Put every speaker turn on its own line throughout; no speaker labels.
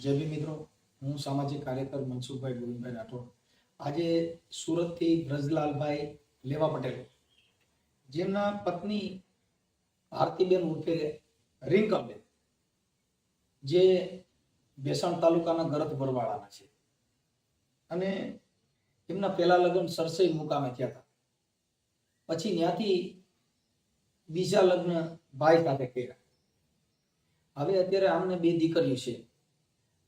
જય ભીમ મિત્રો, હું સામાજિક કાર્યકર મનસુખભાઈ ગોવિંદભાઈ રાઠોડ. આજે સુરતથી બ્રજરાલભાઈ લેવા પટેલ, જેમના પત્ની ભારતીબેન ઉર્ફે રિંકલબેન, જે ભેસાણ તાલુકાના ગરત બરવાળાના છે અને એમના પહેલા લગ્ન સરસઈ મુકામે થયા હતા. પછી ત્યાંથી બીજા લગ્ન ભાઈ સાથે કર્યા. હવે અત્યારે આમને બે દીકરીઓ છે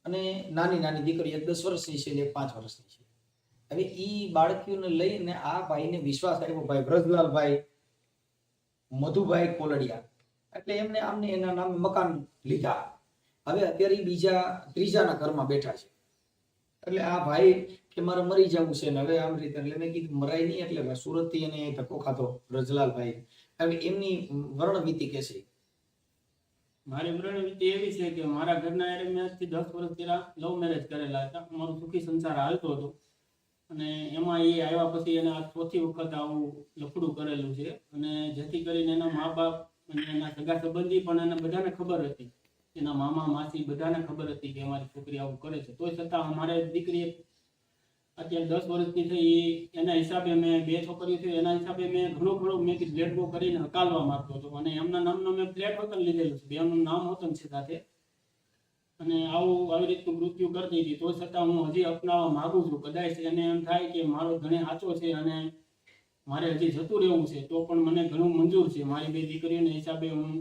અને નાની નાની દીકરી, એક 10 વર્ષની છે, એક 5 વર્ષની છે. હવે ઈ બાળકીઓને લઈને આ ભાઈને વિશ્વાસ આવ્યો, ભાઈ બ્રજરાલભાઈ મધુભાઈ કોલડિયા, એટલે એમને આમને એના નામે મકાન લીધા. હવે અત્યારે બીજા ત્રીજાના ઘરમાં બેઠા છે. એટલે આ ભાઈ કે મારે મરી જવું છે ને હવે આમ રીતે, એટલે મેં કીધું મરાય નહીં. એટલે સુરત થી એને ધક્કો ખાતો બ્રજરાલભાઈ. હવે એમની વર્ણવીતિ કે છે.
મારી પ્રવૃત્તિ એવી છે કે મારા ઘરના એરે મેં આજથી 10 વર્ષ પહેલા લવ મેરેજ કરેલા હતા. અમારું સુખી સંસાર હાલતો હતો અને એમાં એ આવ્યા પછી એને આ ચોથી વખત આવું લફડું કરેલું છે. અને જેથી કરીને એના મા બાપ અને એના સગા સંબંધી પણ એને બધાને ખબર હતી, એના મામા માસી બધાને ખબર હતી કે અમારી છોકરી આવું કરે છે. તોય છતાં અમારે દીકરી અત્યારે 10 વર્ષની થઈ, એના હિસાબે મેં 2 છોકરીઓ છે, એના હિસાબે મેં ઘણું મેં ફ્લેટ બો કરીને હકાલવા માંગતો હતો અને એમના નામનો મેં ફ્લેટ વતન લીધેલું છે, બેનું નામ વતન છે સાથે. અને આવી રીતનું મૃત્યુ કરતી હતી. તો છતાં હું હજી અપનાવવા માંગુ છું. કદાચ એને એમ થાય કે મારો ધણી સાચો છે અને મારે હજી જતું રહેવું છે તો પણ મને ઘણું મંજૂર છે. મારી 2 દીકરીઓના હિસાબે હું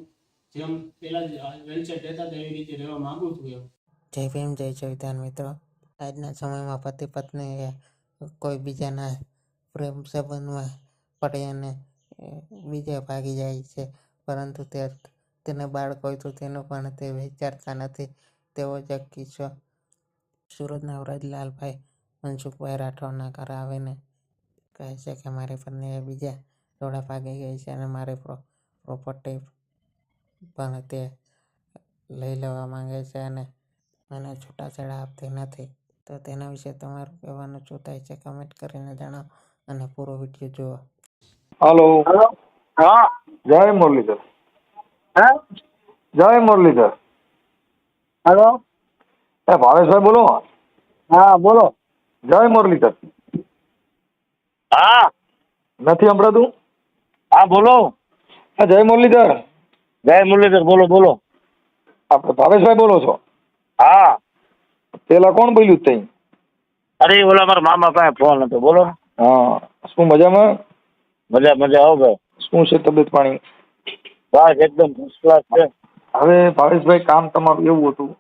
જેમ પહેલા જ વેલસેટ રહેતા હતા એવી રીતે રહેવા માંગુ છું. એમ
જય ભીમ, જય ચૈતન્ય. મિત્રો, આજના સમયમાં પતિ પત્ની કોઈ બીજાના પ્રેમ સંબંધમાં પડે અને બીજા ભાગી જાય છે, પરંતુ તેને બાળક હોય તો તેનું પણ તે વિચારતા નથી. તેવો જ એક કિસ્સો સુરતના બ્રજરાલભાઈ મનસુખભાઈ રાઠોડના ઘરે આવીને કહે છે કે મારી પત્નીએ બીજા જોડે ભાગી ગઈ છે અને મારી પ્રોપર્ટી પણ તે લઈ લેવા માંગે છે અને મને છૂટાછેડા આપતી નથી. તો તેના વિશે તમારું કહેવાનું શું થાય છે, કમેન્ટ કરીને જણાવો અને પૂરો વિડીયો જુઓ.
हेलो
हेलो हाँ
जय मुरलीधर.
है
जय मुरलीधर.
हेलो
भावेशभाई बोलो.
हाँ बोलो
जय मुरलीधर.
हाँ
નથી સંભળાતું?
हाँ बोलो
જય મુરલીધર.
जय मुरलीधर बोलो बोलो
આપણે ભાવેશભાઈ બોલો છો?
हाँ
પેલા કોણ બોલ્યું તઈ?
अरे बोला मारा मामा પાસે ફોન હતો. બોલો
હા, શું મજામાં?
મજા મજા આવો ભાઈ.
શું છે તબિયત પાણી?
બસ એકદમ ફર્સ્ટ ક્લાસ છે.
હવે ભાવેશભાઈ, કામ તમારું એવું હતું,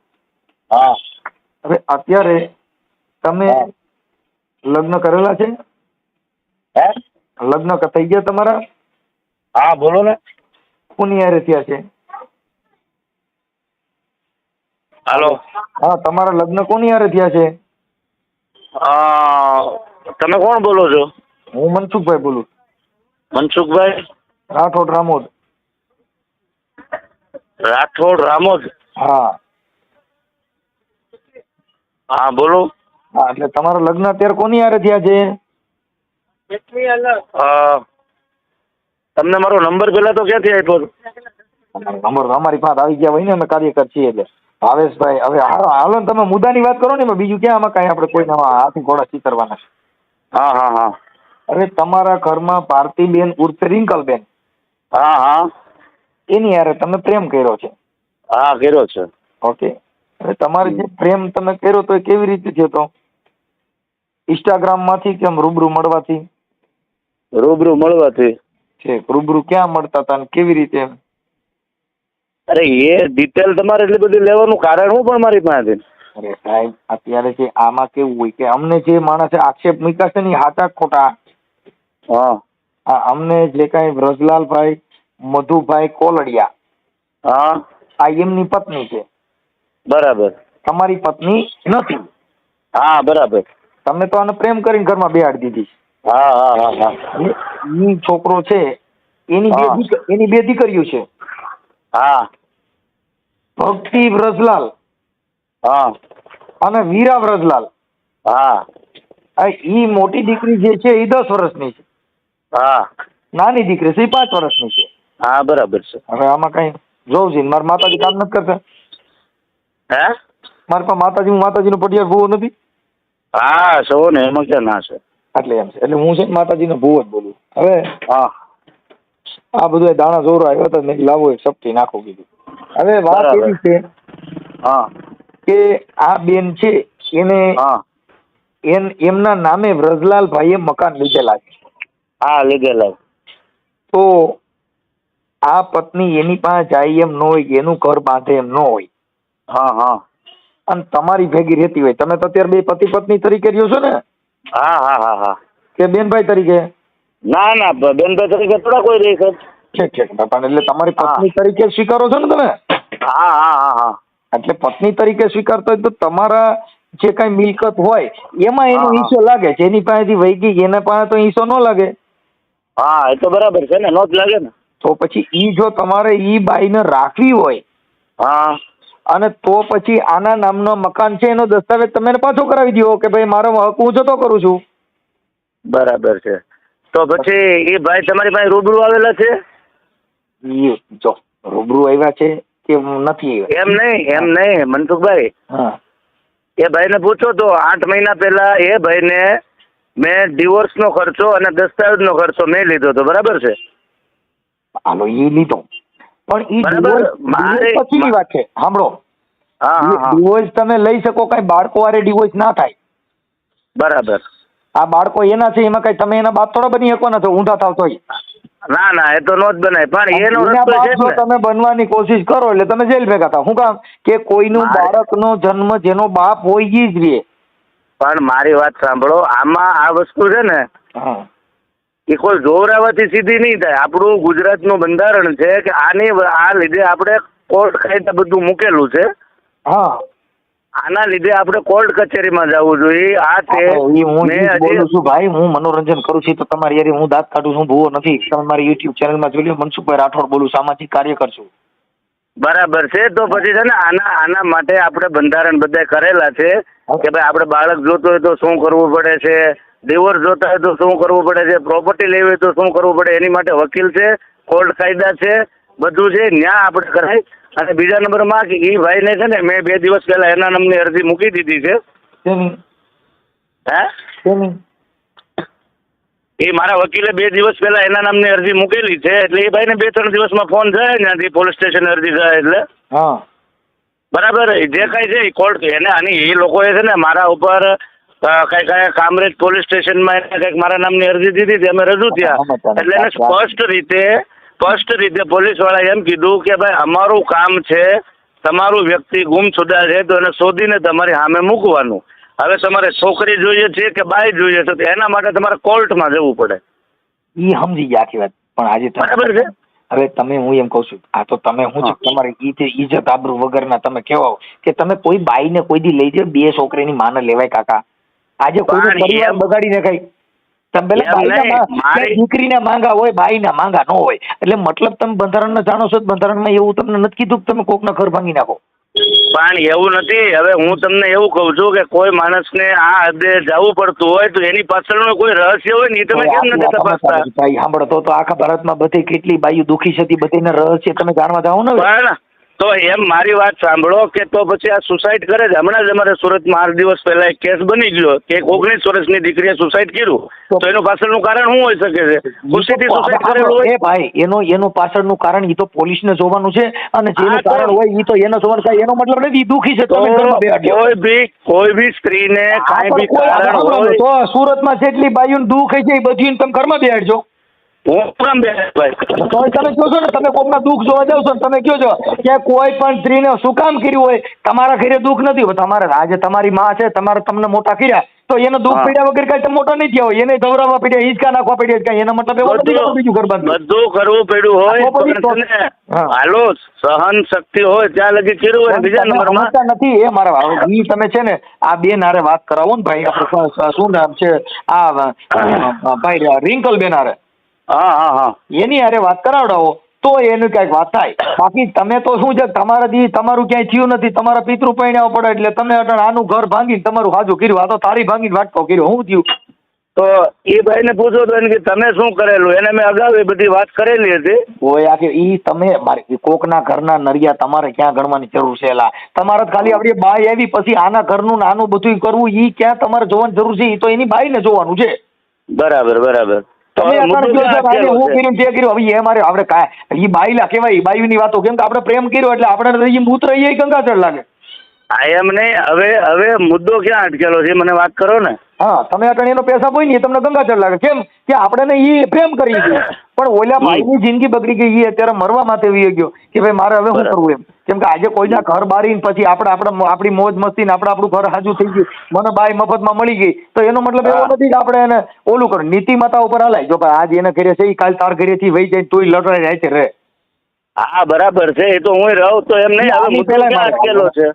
હા
હવે અત્યારે તમે
હા.
લગ્ન કરેલા છે?
હે
લગ્ન થઈ ગયા તમારા?
હા બોલો ને.
કોની હારે થયા છે?
હાલો
હા, તમારા લગ્ન કોની હારે થયા છે?
તમે કોણ બોલો છો?
હું મનસુખભાઈ બોલું.
મનસુખભાઈ
રાઠોડ રામોદ.
રાઠોડ રામોદ.
હા
હા બોલો.
હા, એટલે તમારા લગ્ન અત્યારે કોની હારે થયા છે?
તમને મારો નંબર પેલા તો ક્યાંથી આપ્યો?
નંબર અમારી પાસે આવી ગયા હોય ને, અમે કાર્યકર છીએ. એટલે ભાવેશભાઈ, હવે હાલો ને, તમે મુદ્દાની વાત કરો ને, એમાં બીજું ક્યાં આમાં કાંઈ આપણે કોઈને હાથી ઘોડા ચીતરવાના છે?
હા હા હા
હવે તમારા ઘરમાં ભારતીબેન ઉર્ફે રિંકલબેન,
હા હા
એની હારે તમે પ્રેમ કર્યો છે?
હા કર્યો છે.
ઓકે. હવે તમારે જે પ્રેમ તમે કર્યો તો એ કેવી રીતે થયો તો? ઇન્સ્ટાગ્રામ માંથી કેમ રૂબરૂ મળવાથી?
રૂબરૂ મળવાથી.
છે રૂબરૂ ક્યાં મળતા હતા ને કેવી રીતે?
અરે એ ડિટેલ તમારે એટલી બધી લેવાનું કારણ શું પણ મારી પાસે?
અરે સાહેબ, અત્યારે જે આમાં કેવું હોય કે અમને જે માણસે આક્ષેપ મૂક્યા છે ને એ હાચા ખોટા?
હા
અમને જે કાંઈ બ્રજરાલભાઈ મધુભાઈ કોલડિયા,
હા
આ એમની પત્ની છે,
બરાબર.
તમારી પત્ની નથી.
હા બરાબર.
તમે તો આને પ્રેમ કરીને ઘરમાં બેહાડી દીધી.
હા હા હા હા
ઈ છોકરો છે, એની બે દીકરીઓ છે,
હા
ભક્તિ બ્રજલાલ
હા
અને વીરા બ્રજલાલ.
હા
ઈ મોટી દીકરી જે છે એ 10 વર્ષની છે,
હા
નાની દીકરી છે એ 5 વર્ષની છે.
હા બરાબર છે.
હવે આમાં કઈ જોવું છે, મારા માતાજી કામ નથી કરતા?
હે
મારી પાસે માતાજીનો પટિયાર ભૂવો નથી.
હા છો ને, એમાં ક્યાં ના છે.
એટલે એમ છે, એટલે હું છે ને માતાજીનો ભૂવો જ બોલું. હવે
હા
આ બધું દાણા જોરો આવ્યો તો મેં લાવો એક સપટી નાખો કીધું. હવે વાત
બરાબર.
એવી છે
હા
કે આ બેન છે એને
હા
એમના નામે વ્રજલાલભાઈએ મકાન લીધેલા છે.
હા લીધેલા.
તો આ પત્ની એની પાસે જાય એમ ન હોય, એનું ઘર બાંધે એમ ન હોય,
હા હા
અને તમારી ભેગી રહેતી હોય. તમે તો અત્યારે બે પતિ પત્ની તરીકે રહ્યો છો ને
હા હા હા હા.
કે બેનભાઈ તરીકે?
ના ના બેનભાઈ તરીકે થોડા કોઈ રહી છે.
ઠીક બાપા, એટલે તમારી
હા.
પત્ની તરીકે સ્વીકારો છો ને તમે?
હા હા હા હા.
એટલે પત્ની તરીકે સ્વીકારતો હોય તો તમારા જે કઈ મિલકત હોય એમાં એનો
હા, હા.
હિસ્સો લાગે. જેની પાસેથી વહી ગઈ એના પાસે તો હિસ્સો ન લાગે.
હા એ તો બરાબર છે ને, નો જ લાગે ને.
તો પછી ઈ જો તમારે ઈ બાઈને રાખવી હોય
હા
અને તો પછી આના નામનો મકાન છે એનો દસ્તાવેજ તમે એને પાછો કરાવી દો કે ભાઈ મારો હક હું જતો કરું છું.
બરાબર છે. તો પછી એ ભાઈ તમારી પાસે રૂબરૂ આવેલા છે?
ઈ જો રૂબરૂ આવ્યા છે કે નથી આવ્યા?
એમ નહીં મનસુખભાઈ,
હા
એ ભાઈને પૂછો તો 8 મહિના પહેલા એ ભાઈને મેં ડિવોર્સનો ખર્ચો અને દસ્તાવેજનો ખર્ચો મેં લીધો હતો, બરાબર છે?
હાલો ઈ લીધો, પણ ઈ
બરાબર,
ડિવોર્સ પછીની વાત છે. સાંભળો,
હા હા હા
ડિવોર્સ તમે લઈ શકો, કઈ બાળકો વારે ડિવોર્સ ના થાય.
બરાબર.
આ બાળકો એના છે, એમાં કઈ તમે એના બાપ થોડા બની શકવાના છો ઊંધા થાવ તોય.
ના ના એ તો નો જ બનાય, પણ એનો
એના
રસ્તો
બાપ
છે જ
જો
ને.
તમે બનવાની કોશિશ કરો એટલે તમે જેલ ભેગા થાવ. શું કામ કે કોઈનું બાળકનો જન્મ જેનો બાપ હોય ઈ જ રહે.
પણ મારી વાત સાંભળો, આમાં આ વસ્તુ છે ને
હા
એ કોઈ જોરાવાથી સીધી નહીં થાય. આપણું ગુજરાતનું બંધારણ છે કે આ લીધે આપણે કોર્ટ કાયદા બધું મૂકેલું છે.
હા
આના લીધે આપણે કોર્ટ કચેરીમાં જવું જોઈએ. આ તે
ઈ હું
મેં
ઈ જ બોલું
હજી
છું ભાઈ, હું મનોરંજન કરું છું તો તમારી યાર હું દાંત કાઢું છું, ભૂવો નથી. તમે મારી યુટ્યુબ ચેનલમાં જોઈ લો, મનસુખભાઈ રાઠોડ બોલું, સામાજિક કાર્યકર છું.
બરાબર છે. તો પછી છે ને આના માટે આપણે બંધારણ બધા કરેલા છે કે ભાઈ આપણે બાળક જોતો હોય તો શું કરવું પડે છે, ડિવોર્સ જોતા હોય તો શું કરવું પડે છે, પ્રોપર્ટી લેવી હોય તો શું કરવું પડે, એની માટે વકીલ છે, કોર્ટ કાયદા છે, બધું છે. ન્યા આપણે કરાય. અને બીજા નંબરમાં કે એ ભાઈને છે ને મેં 2 દિવસ પહેલા એના નામની અરજી મૂકી દીધી છે.
તેની
હે
તેની
એ મારા વકીલે 2 દિવસ પહેલા એના નામની અરજી મૂકેલી છે. એટલે એ ભાઈને 2-3 દિવસમાં ફોન જાય ત્યાંથી પોલીસ સ્ટેશન અરજી જાય એટલે
હા
બરાબર. જે કાંઈ છે એ કોર્ટ એને આની એ લોકોએ છે ને મારા ઉપર કઈ કામરેજ પોલીસ સ્ટેશનમાં એને કંઈક મારા નામની અરજી દીધી હતી, અમે રજૂ થયા. એટલે એને સ્પષ્ટ રીતે પોલીસવાળાએ એમ કીધું કે ભાઈ અમારું કામ છે, તમારું વ્યક્તિ ગુમસુદા છે તો એને શોધીને તમારી સામે મૂકવાનું. હવે તમારે છોકરી જોઈએ છે કે બાઈ જોઈએ છે તો એના માટે તમારે કોર્ટમાં જવું પડે.
ઈ સમજી ગયા આખી વાત. પણ આજે
બરાબર છે.
હવે તમે હું એમ કહું છું, આ તો તમે હું છે તમારી ઇજ્જત આબરૂ વગરના તમે કહેવાઓ કે તમે કોઈ બાઈને કોઈ દી લઈ જાય, 2 છોકરીની માને લેવાય કાકા. આજે કોઈ પરિવાર બગાડીને કઈ તમે પેલા બાઈના દીકરીના માંગા હોય, બાઈના માંગા ન હોય. એટલે મતલબ તમે બંધારણને જાણો છો, બંધારણમાં એવું તમને નથી કીધું કે તમે કોકના ઘર ભાંગી નાખો.
પણ એવું નથી. હવે હું તમને એવું કહું છું કે કોઈ માણસને આ હદે જવું પડતું હોય તો એની પાછળનું કોઈ રહસ્ય હોય ને એ તમે કેમ નથી તપાસતા?
ભાઈ સાંભળો, તો આખા ભારતમાં બધી કેટલી બાઈઓ દુખી છે, બધાના રહસ્ય તમે જાણવા જાઓ ને.
પણ તો એમ મારી વાત સાંભળો કે તો પછી આ સુસાઇડ કરે છે. હમણાં જ અમારે સુરતમાં 8 દિવસ પહેલા એક કેસ બની ગયો કે એક 19 વર્ષની દીકરીએ સુસાઇડ કર્યું. તો એનું પાછળનું કારણ શું હોઈ શકે છે? ખુશીથી સુસાઇડ કરેલું હોય.
એ ભાઈ એનું પાછળનું કારણ ઈ તો પોલીસને જોવાનું છે, અને જેનું કારણ હોય ઈ તો એને જોવાનું છે. એનો મતલબ નથી દુખી છે
કોઈ બી સ્ત્રીને કાંઈ બી કારણ હોય
તો સુરતમાં જેટલી બાઈઓને દુઃખ છે એ બધી તમે ઘરમાં બેહાડજો.
હું કેમ ભાઈ
તો તમે કહો છો ને, તમે કોકના દુઃખ જોવા જાવ છો ને તમે કહો છો કે કોઈ પણ સ્ત્રીને શું કામ કર્યું હોય, તમારા ઘરે દુઃખ નથી. તમારે આજે તમારી માં છે, તમને મોટા કર્યા તો એને દુઃખ પીડ્યા વગર કઈ મોટા નહીં થયા હોય, એને ધવરાવવા પડ્યા, હિંચકા નાખવા પડ્યા કઈ. એનો મતલબ એવો નથી કે બીજું ઘર બાંધ્યું.
બધું કરવું પડ્યું હોય. હાલો, સહન શક્તિ હોય ત્યાં લગી કર્યું હોય. બીજા નંબરમાં
નથી એ મારા ઈ તમે છે ને આ બેન હારે વાત કરાવો ને ભાઈ, આપણે શું નામ છે આ ભાઈ રિંકલ બેન હારે,
હા
એની હારે વાત કરાવડાવો તો એનું કઈક વાત થાય. બાકી તમે તો શું છે, તમારું ક્યાંય થયું નથી, તમારા પિતૃ પૈણ્યા પડે એટલે તમે આનું ઘર ભાંગીને તમારું હાજુ કર્યું. આ તો તારી ભાંગીને વાટકો કર્યો. શું થયું?
તો એ ભાઈને પૂછો તો એને કે તમે શું કરેલું, એને મેં અગાઉ એ બધી વાત કરેલી હતી.
ઓય આખી ઈ તમે મારી કોકના ઘરના નરિયા તમારે ક્યાં ગણવાની જરૂર છે? એલા તમારે તો ખાલી આપડી બાઈ આવી પછી આના ઘરનું ને આનું બધું કરવું, ઈ ક્યાં તમારે જોવાની જરૂર છે? ઈ તો એની બાઈને જોવાનું છે.
બરાબર બરાબર. તો
તમે
હવે મુદ્દો
અત્યારે
ક્યાં
કયો છો, હું
અટકેલો છે?
કર્યું તે કર્યું, હવે એ મારે આપણે કાંઈ ઈ બાઈલા કહેવાય, ઈ બાઈની વાતો, કેમ કે આપણે પ્રેમ કર્યો એટલે આપણે ઈ મૂત્ર ઈ ગંગાજળ લાગે.
આ એમ નહીં, હવે મુદ્દો ક્યાં અટકેલો છે મને વાત કરો ને.
હા, તમે અટણ એનો પૈસા કોઈ નહીં, તમને ગંગાજળ લાગે. કેમ કે આપણે ને ઈ પ્રેમ કરી છે, પણ ઓલા ભાઈની જિંદગી બગડી ગઈ. ઈ અત્યારે મરવા માટે વી ગયો કે ભાઈ મારે હવે શું કરવું એમ. કેમ કે આજે કોઈના ઘર બારીને પછી આપણી મોજ મસ્તી ને આપણું ઘર હાજુ થઈ ગયું, મને બાઈ મફતમાં મળી ગઈ, તો એનો મતલબ એવો નથી કે આપણે એને ઓલું કરો. નીતિમત્તા ઉપર હલાય. જો ભાઈ આજ એને ઘરે છે, ઈ કાલ તાર ઘરેથી વહી જાય તોય લડાઈ જાય છે રે.
હા બરાબર છે, એ તો હું રહું તો એમ નહીં. હવે મુદ્દો ક્યાં અટકેલો છે?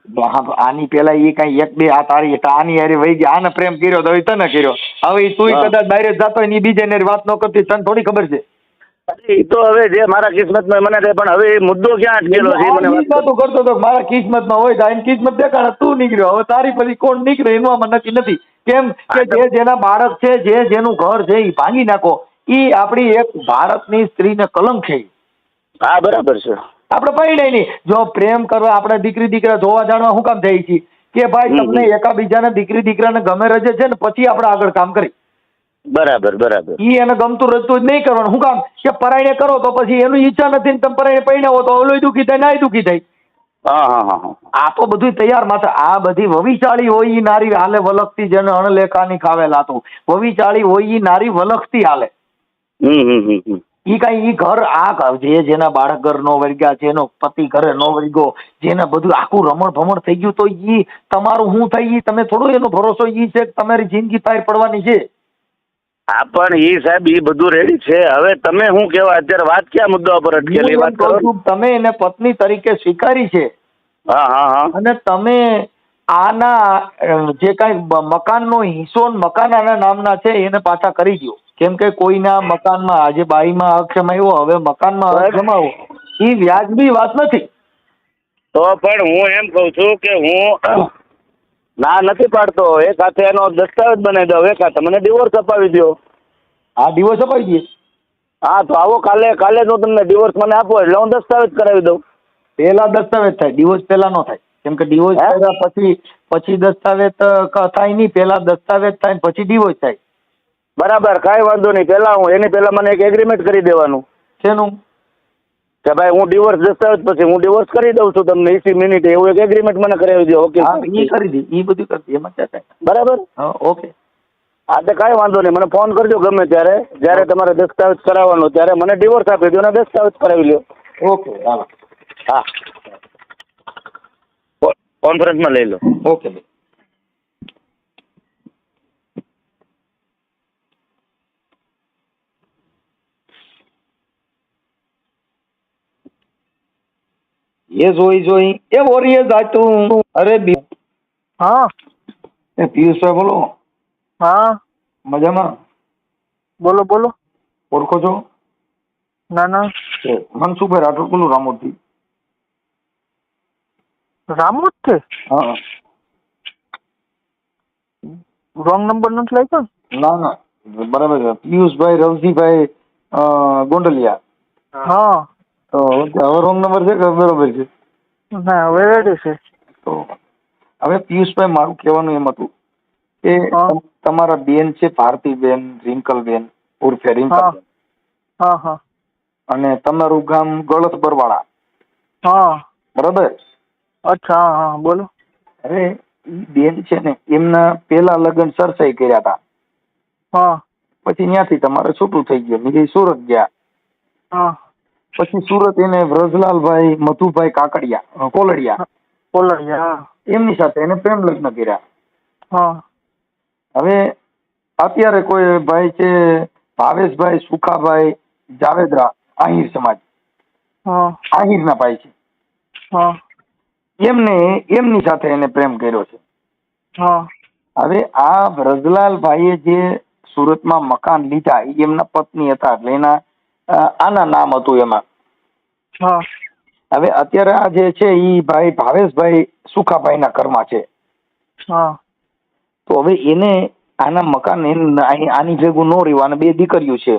આની પેલા એ કઈ એક બે આ તારી આની હારે વહી ગયા, આને પ્રેમ કર્યો તો તને કર્યો. હવે તું કદાચ બહાર જતો હોય ને બીજે ને વાત ન કરતી, તને થોડી ખબર છે?
એ તો હવે જે મારા કિસ્મતમાં મને રહે, પણ હવે એ મુદ્દો ક્યાં અટકેલો છે મને વાત કરો.
તું કરતો તો મારા કિસ્મતમાં હોય તો એની કિસ્મત દેખાડે, તું નીકળ્યો. હવે તારી પછી કોણ નીકળે એનું આમાં નક્કી નથી. કેમ કે જે જેના બાળક છે, જે જેનું ઘર છે એ ભાંગી નાખો, એ આપણી એક ભારતની સ્ત્રીને કલંક છે.
હા બરાબર છે.
આપણે પરિણય નહીં. જો પ્રેમ કરવા આપણે દીકરી દીકરા જોવા જાણવા શું કામ થઈ છીએ કે ભાઈ તમને એકાબીજાને દીકરી દીકરાને ગમે રજે છે ને પછી આપણે આગળ કામ કરી.
બરાબર બરાબર.
ઈ એને ગમતું રજતું જ નહીં કરવાનું. શું કામ કે પરાયણે કરો તો પછી એનું ઈચ્છા નથી ને તમે પરાયણે પરિણાવો તો ઓલોય દુઃખી થાય નાય દુઃખી થાય.
હા હા હા હા.
આ તો બધું તૈયાર માત્ર આ બધી વવિચાળી હોય ઈ નારી હાલે વલખતી, જેને અણલેખાની ખાવેલા હતું. વવિચાળી હોય ઈ નારી વલખતી હાલે. ઈ કઈ ઈ ઘર આ જેના બાળક ઘર નો વર્ગ્યા છે, એનો પતિ ઘરે નો વર્ગ્યો, જેને બધું આખું રમણ ભમણ થઈ ગયું, તો ઈ તમારું શું થાય ઈ તમે થોડો એનો ભરોસો ઈ છે કે તમારી જિંદગી પાર પડવાની છે.
હા પણ ઈ સાહેબ ઈ બધું રેડી છે. હવે તમે શું કહેવા અત્યારે વાત ક્યાં મુદ્દા પર અટકેલી વાત કરો.
તમે એને પત્ની તરીકે સ્વીકારી છે.
હા હા હા.
અને તમે આના જે કઈ મકાનનો હિસ્સો મકાન આના નામના છે એને પાછા કરી દો. કેમ કે કોઈના મકાનમાં આજે બાઈમાં હક જમાવ્યો, હવે મકાનમાં હક જમાવો એ વ્યાજબી વાત નથી.
તો પણ હું એમ કઉ છું કે હું ના નથી પાડતો. એક હાથે એનો દસ્તાવેજ બનાવી દો, એક હાથે મને ડિવોર્સ અપાવી દો.
આ ડિવોર્સ અપાવી દઈએ.
હા તો આવો કાલે જો તમને ડિવોર્સ મને આપો એટલે હું દસ્તાવેજ કરાવી દઉં.
પહેલા દસ્તાવેજ થાય, ડિવોર્સ પહેલા નો થાય. કેમ કે ડિવોર્સ કર્યા પછી દસ્તાવેજ થાય નહીં. પહેલા દસ્તાવેજ થાય પછી ડિવોર્સ થાય.
બરાબર, કાંઈ વાંધો નહીં. પહેલા હું એની પહેલા મને એક એગ્રીમેન્ટ કરી દેવાનું.
શેનું?
કે ભાઈ હું ડિવોર્સ દસ્તાવેજ પછી હું ડિવોર્સ કરી દઉં છું તમને 20 મિનિટે, એવું એક એગ્રીમેન્ટ મને કરાવી દો. ઓકે
એ કરી દે, એ બધું કરી દે, એમાં ક્યાં થાય.
બરાબર.
હા ઓકે.
હા તો કાંઈ વાંધો નહીં, મને ફોન કરજો ગમે ત્યારે, જ્યારે તમારે દસ્તાવેજ કરાવવાનો ત્યારે મને ડિવોર્સ આપી દો અને દસ્તાવેજ કરાવી લો.
ઓકે હાલો.
હા કોન્ફરન્સમાં લઈ લો.
ઓકે ભાઈ. એ જોઈ એ વોરીએ જાતું. અરે
હા.
એ પિયુષભાઈ બોલો.
હા
મજામાં?
બોલો બોલો.
ઓળખો છો?
ના ના.
મનસુખભાઈ રાઠોડ બોલું, રામોદથી.
રામુ જ છે?
હા.
રોંગ નંબર નથી લાગ્યો?
ના ના બરાબર છે. પિયુષભાઈ રવજીભાઈ ગોંડલિયા.
હા.
તો હવે રોંગ નંબર છે કે બરોબર છે?
ના હવે રેડી છે.
તો હવે પિયુષભાઈ મારું કહેવાનું એમ હતું કે તમારા બેન છે ભારતીબેન રિંકલબેન ઉર્ફે રિંકલબેન.
હા હા.
અને તમારું ગામ ગળત બરવાળા.
હા.
બરાબર.
અચ્છા હા હા બોલો.
અરે ઈ બેન છે ને એમના પેલા લગ્ન સરસાઈ કર્યા હતા.
હા.
પછી ત્યાંથી તમારે છૂટું થઈ ગયું, બીજે સુરત ગયા.
હા.
પછી સુરત એને વ્રજલાલભાઈ મધુભાઈ કાકડિયા કોલડિયા
કોલડિયા
એમની સાથે એને પ્રેમ લગ્ન કર્યા.
હા.
હવે અત્યારે કોઈ ભાઈ છે ભાવેશભાઈ સુખાભાઈ જાવેદરા, આહિર સમાજ,
હા.
આહિરના ભાઈ છે.
હા.
એમની સાથે એને પ્રેમ કર્યો છે.
હા.
હવે આ વ્રજલાલભાઈએ જે સુરતમાં મકાન લીધા એ એમના પત્ની હતા, એટલે એના આના નામ હતું એમાં.
હા.
હવે અત્યારે આ જે છે એ ભાઈ ભાવેશભાઈ સુખાભાઈના ઘરમાં છે.
હા.
તો હવે એને આના મકાન આની ભેગું ન રહ્યું. આને 2 દીકરીઓ છે.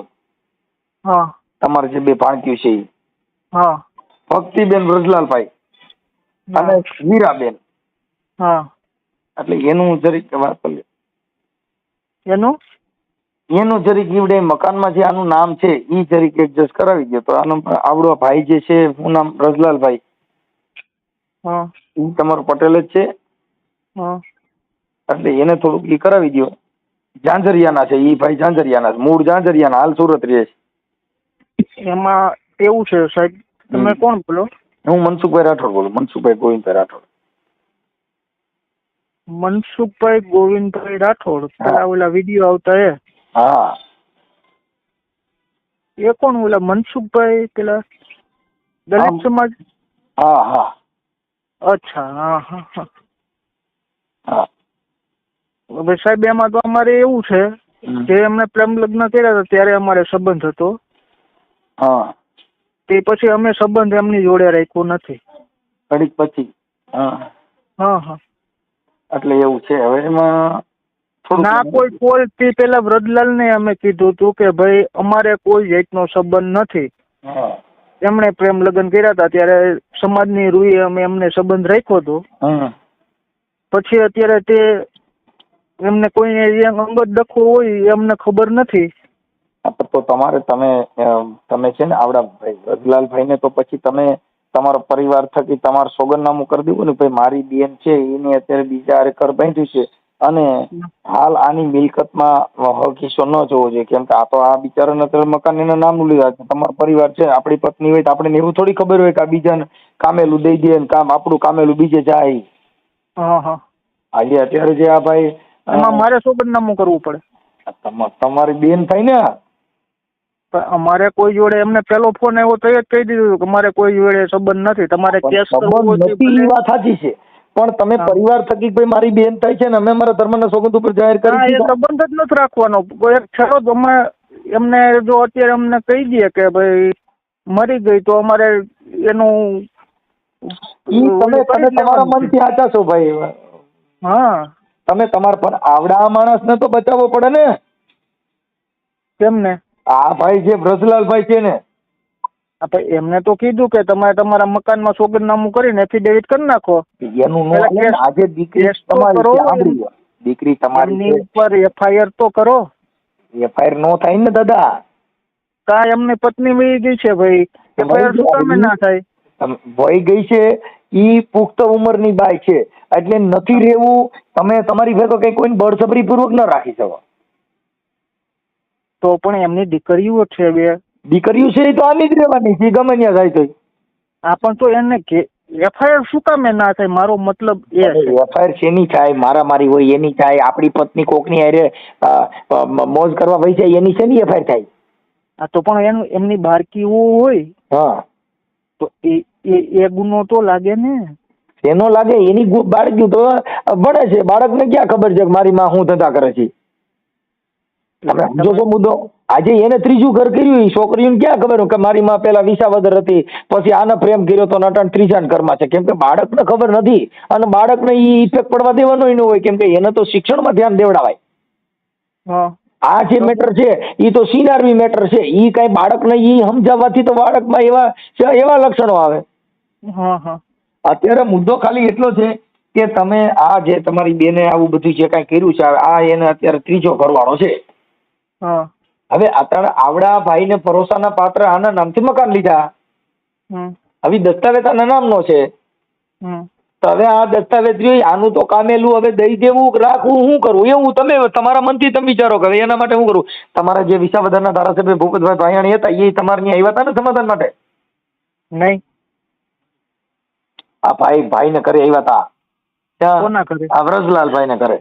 હા
તમારે જે 2 ભાણકીઓ છે ઈ
હા
ભક્તિબેન વ્રજલાલભાઈ અને વીરાબેન.
હા
એટલે એનું જરીક વાત કરી
એનું
જરીક ઈવડે મકાનમાં જે આનું નામ છે ઈ જરીક એડજસ્ટ કરાવી દો તો આનો આવડો ભાઈ જે છે શું નામ વ્રજલાલભાઈ
હા
ઈ તમારો પટેલ જ છે.
હા
એટલે એને થોડુંક ઈ કરાવી દો. ઝાંઝરિયાના છે ઈ ભાઈ, ઝાંઝરિયાના મૂળ ઝાંઝરિયાના, હાલ સુરત રહે છે.
એમાં એવું છે સાહેબ, તમે કોણ બોલો?
હું મનસુખભાઈ રાઠોડ બોલું, મનસુખભાઈ ગોવિંદભાઈ રાઠોડ.
મનસુખભાઈ ગોવિંદભાઈ રાઠોડ, પેલા ઓલા વિડીયો આવતા એ?
હા.
એ કોણ ઓલા મનસુખભાઈ પેલા દલિત સમાજ?
હા હા.
અચ્છા હા હા હા.
હા.
હવે સાહેબ એમાં તો અમારે એવું છે કે એમને પ્રેમ લગ્ન કર્યા હતા ત્યારે અમારે સંબંધ હતો.
હા.
તે પછી અમે સંબંધ એમની જોડે રાખ્યો નથી.
ઘડીક પછી. હા
હા હા.
એટલે એવું છે. હવે એમાં
ના કોઈ કોલ થી પેલા વ્રજલાલ ને અમે કીધું હતું કે ભાઈ અમારે કોઈ જાતનો સંબંધ નથી.
હા.
એમણે પ્રેમ લગ્ન કર્યા હતા ત્યારે સમાજની રૂએ અમે એમને સંબંધ રાખ્યો હતો. પછી અત્યારે તે એમને કોઈ અંગત ડખો હોય એમને ખબર નથી.
તો તમે છે ને આવડા વ્રજલાલભાઈ ને તો પછી તમે તમારો પરિવાર થકી તમારું સોગંદનામું કરી દેવું ને ભાઈ મારી બેન છે એને અત્યારે બીજા હારે ઘર બાંધ્યું છે અને હાલ આની મિલકતમાં હક હિસ્સો ન જોવો જોઈએ, કેમ કે આ તો આ બિચારાને અત્યારે મકાન એના નામનું લીધા છે. તમારો પરિવાર છે, આપણી પત્ની હોય તો આપણે એવું થોડી ખબર હોય કે આ બીજાને કામેલું દઈ દે ને કામ આપણું કામેલું બીજે જાય.
હા હા.
આજે અત્યારે જે આ ભાઈ
એમાં મારે સોગંદનામું કરવું પડે?
તમારી બેન થાય ને.
અમારે કોઈ જોડે એમને પેલો ફોન આવ્યો તો એ જ કહી દીધું કે મારે કોઈ જોડે સંબંધ નથી, તમારે કેસ કરવો
નથી. વાત સાચી છે પણ તમે પરિવાર થકી ભાઈ મારી બેન થાય છે ને અમે અમારા ધર્મના સોગંદ ઉપર જાહેર કરી
એ સંબંધ જ નથી રાખવાનો. છેલ્લો અમે એમને જો અત્યારે અમને કહી દઈએ કે ભાઈ મરી ગઈ તો અમારે એનું
તમે તમારા મનથી સાચા છો ભાઈ.
હા.
તમે તમારા પણ આવડા માણસને તો બચાવવો પડે ને.
કેમને? આ
ભાઈ જે વ્રજલાલભાઈ છે ને
એમને તો કીધું કે તમે તમારા મકાનમાં સોગંદનામું કરીને એફિડેવિટ કરી નાખો.
એનું આજે દીકરી તમારી દીકરી તમારી
ઉપર એફઆઈઆર તો કરો.
એફઆઈઆર નો થાય ને દાદા.
કા એમની પત્ની વહી ગઈ છે ભાઈ, એફઆઈઆર શું કામે ના થાય?
વહી ગઈ છે ઈ પુખ્ત ઉંમરની બાઈ છે એટલે નથી રહેવું. તમે તમારી ભેગો કઈ કોઈને બળજબરી પૂર્વક ન રાખી શકો.
તો પણ એમની દીકરીઓ છે, 2
દીકરીઓ છે એ તો આની જ રહેવાની છે, ગમે ત્યાં જાય તો.
આ પણ તો એને એફઆઈઆર શું કામે ના થાય? મારો મતલબ એ છે.
એફઆઈઆર શેની થાય? મારામારી હોય એની થાય, આપણી પત્ની કોકની હારે મોજ કરવા વહી જાય એની શેની એફઆઈઆર થાય?
આ તો પણ એમની બાળકીઓ હોય.
હા.
તો એ ગુનો તો લાગે ને.
એનો લાગે? એની બાળકી તો ભણે છે, બાળકને ક્યાં ખબર છે કે મારી માં શું ધંધા કરે છે? તમે સમજો છો મુદ્દો? આજે એને 3જું ઘર કર્યું, છોકરીઓને ક્યાં ખબર કે મારી માં પેલા વિસાવદર હતી, પછી આને પ્રેમ કર્યો તો નટણ 3જા ઘરમાં છે, કેમ કે બાળકને ખબર નથી અને બાળકને ઈ ઇફેક્ટ પડવા દેવાનો ન હોય, કેમ કે એને તો શિક્ષણમાં ધ્યાન દેવડાવાય. આ જે મેટર છે ઈ તો સીનારવી મેટર છે. ઈ કઈ બાળકને ઈ સમજાવવાથી તો બાળકમાં એવા લક્ષણો આવે. અત્યારે મુદ્દો ખાલી એટલો છે કે તમે આ જે તમારી બેને આવું બધું જે કઈ કર્યું છે, આ એને અત્યારે 3જો ઘરવાળો છે. હવે અત્યારે આવડા ભાઈને ભરોસાના પાત્ર આના નામથી મકાન લીધા. હવે દસ્તાવેજ આના નામનો છે. તો હવે આ દસ્તાવેજ જોઈએ આનું તો કામેલું હવે દઈ દેવું રાખવું શું કરવું એવું તમે તમારા મનથી તમે વિચારો કે એના માટે શું કરવું. તમારા જે વિસાવદરના ધારાસભ્ય ભૂપતભાઈ ભાયાણી હતા એ તમારે ત્યાં આવ્યા હતા ને સમાધાન માટે? નહીં. આ ભાઈ ને ઘરે આવ્યા હતા.
કોના ઘરે?
આ વ્રજલાલભાઈ ને ઘરે.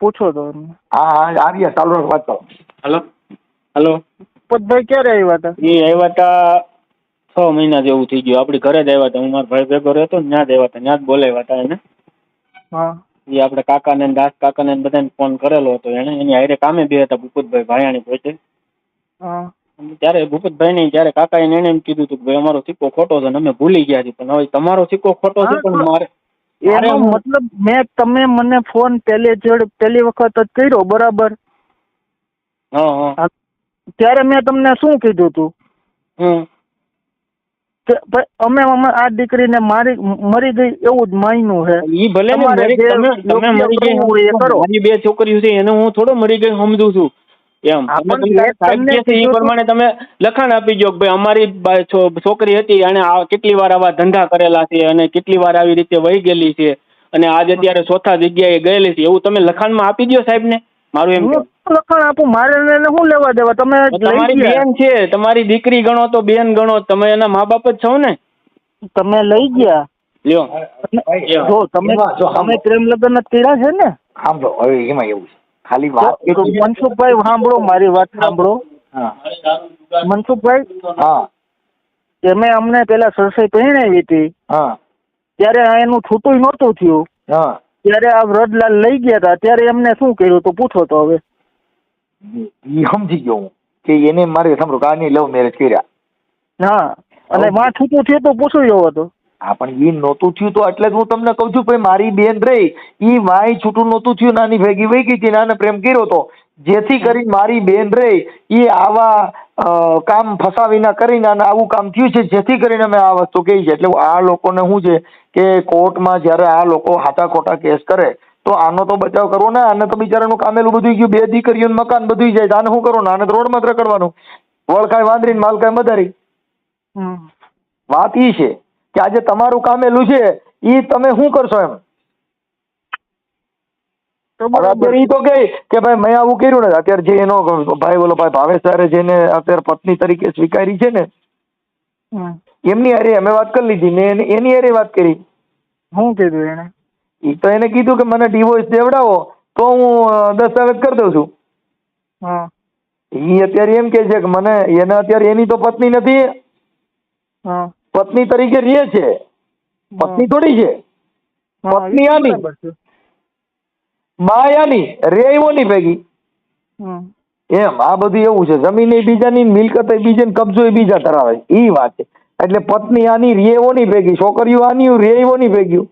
પૂછો તો.
હા આવ્યા, ચાલુ વાત કરો.
હલો
ભૂપતભાઈ ક્યારે આવ્યા હતા?
એ આવ્યા હતા 6 મહિના જેવું થઈ ગયું. આપડી ઘરે જ આવ્યા હતા. હું મારા ભાઈ ભેગો રહેતો ને ત્યાં જ આવ્યા હતા. ત્યાં જ બોલાવ્યા હતા એને. એ આપણે કાકાને દાસ કાકાને બધાને ફોન કરેલો હતો એને. એની હારે કામે બે હતા ભૂપતભાઈ ભાયાણી પોતે. ત્યારે ભૂપતભાઈ ને જયારે કાકા એને એમ કીધું હતું કે ભાઈ અમારો સિક્કો ખોટો છે ને અમે ભૂલી ગયા છીએ, પણ હવે તમારો સિક્કો ખોટો છે પણ મારે
એનો મતલબ તમે મને ફોન પહેલી વખત જ કર્યો, બરાબર?
હા.
ત્યારે મેં તમને શું કીધું તું કે ભાઈ અમે આ દીકરીને મરી ગઈ એવું જ માન્યું છે.
ઈ ભલે ને તમે મરી ગઈ, મારી 2 છોકરીઓ છે એને હું થોડો મરી ગઈ સમજુ છું એમ. સાહેબ કે છે એ પ્રમાણે તમે લખાણ આપી દો કે ભાઈ અમારી છોકરી હતી એને કેટલી વાર આવા ધંધા કરેલા છે અને કેટલી વાર આવી રીતે વહી ગયેલી છે અને આજ અત્યારે ચોથા જગ્યાએ ગયેલી છે, એવું તમે લખાણમાં આપી દો સાહેબ ને. મારું એમ
લખાણ આપું, મારે શું લેવા દેવા? તમે
તમારી બેન છે, તમારી દીકરી ગણો તો બેન ગણો, તમે એના મા બાપ જ છો ને.
તમે લઈ ગયા
લ્યો
જો તમે પ્રેમ લગ્ન જ કર્યા છે ને?
સાંભળો, હવે એમાં એવું છે, ખાલી વાત
મનસુખભાઈ સાંભળો, મારી વાત સાંભળો. મનસુખભાઈ,
હા,
તમે અમને પેલા સરસાઈ પહેરાવી હતી ત્યારે એનું છૂટું નહોતું થયું, ત્યારે આ વ્રજલાલ લઈ ગયા હતા, ત્યારે એમને શું કર્યું તો પૂછો તો. હવે
ઈ સમજી ગયો હું કે એને મારે સાંભળો કારની લવ મેરેજ કર્યા.
હા, અને માં છૂટું થયું તો પૂછું એવો હતો.
હા, પણ ઈ નહોતું થયું તો એટલે જ હું તમને કઉ છું ભાઈ, મારી બેન રહી ઈ માય છૂટું નહોતું થયું, નાની ભેગી વહી ગઈ હતી, નાને પ્રેમ કર્યો હતો, જેથી કરી મારી બેન રહી ઈ આવા કામ ફસાવીના કરીને અને આવું કામ થયું છે, જેથી કરીને મેં આ વસ્તુ કહી છે. એટલે આ લોકોને શું છે કે કોર્ટમાં જ્યારે આ લોકો હાટા ખોટા કેસ કરે તો આનો તો બચાવ કરવો ને. આને તો બિચારાનું કામેલું બધું ગયું, 2 દીકરીઓનું મકાન બધું જાય, આને શું કરવાનું? આને તો રોડમાં જ રખડવાનું, વળખાય વાંદરી માલ કાંઈ મધારી. વાત ઈ છે કે આજે તમારું કામેલું છે ઈ તમે શું કરશો એમ. અત્યારે ઈ તો કે ભાઈ મેં આવું કર્યું ને, અત્યારે જે એનો ભાઈ બોલો ભાઈ ભાવેશ સારે જેને અત્યારે પત્ની તરીકે સ્વીકારી છે ને, એમની હારે અમે વાત કરી લીધી ને એની હારે વાત કરી.
શું કીધું એને?
ઈ તો એને કીધું કે મને ડિવોર્સ દેવડાવો તો હું દસ્તાવેજ કરી દઉં છું. ઈ અત્યારે એમ કે છે કે મને એને અત્યારે એની તો પત્ની નથી, પત્ની તરીકે રહે છે, પત્ની થોડી છે, પત્ની આની બાયાની રેવોની ભેગી એમ. આ બધું એવું છે, જમીન એ બીજાની, મિલકત એ બીજાની, કબજો એ બીજા ધરાવે, ઈ વાત છે. એટલે પત્ની આની રેવોની ભેગી, છોકરીઓ આની રેવોની ભેગી,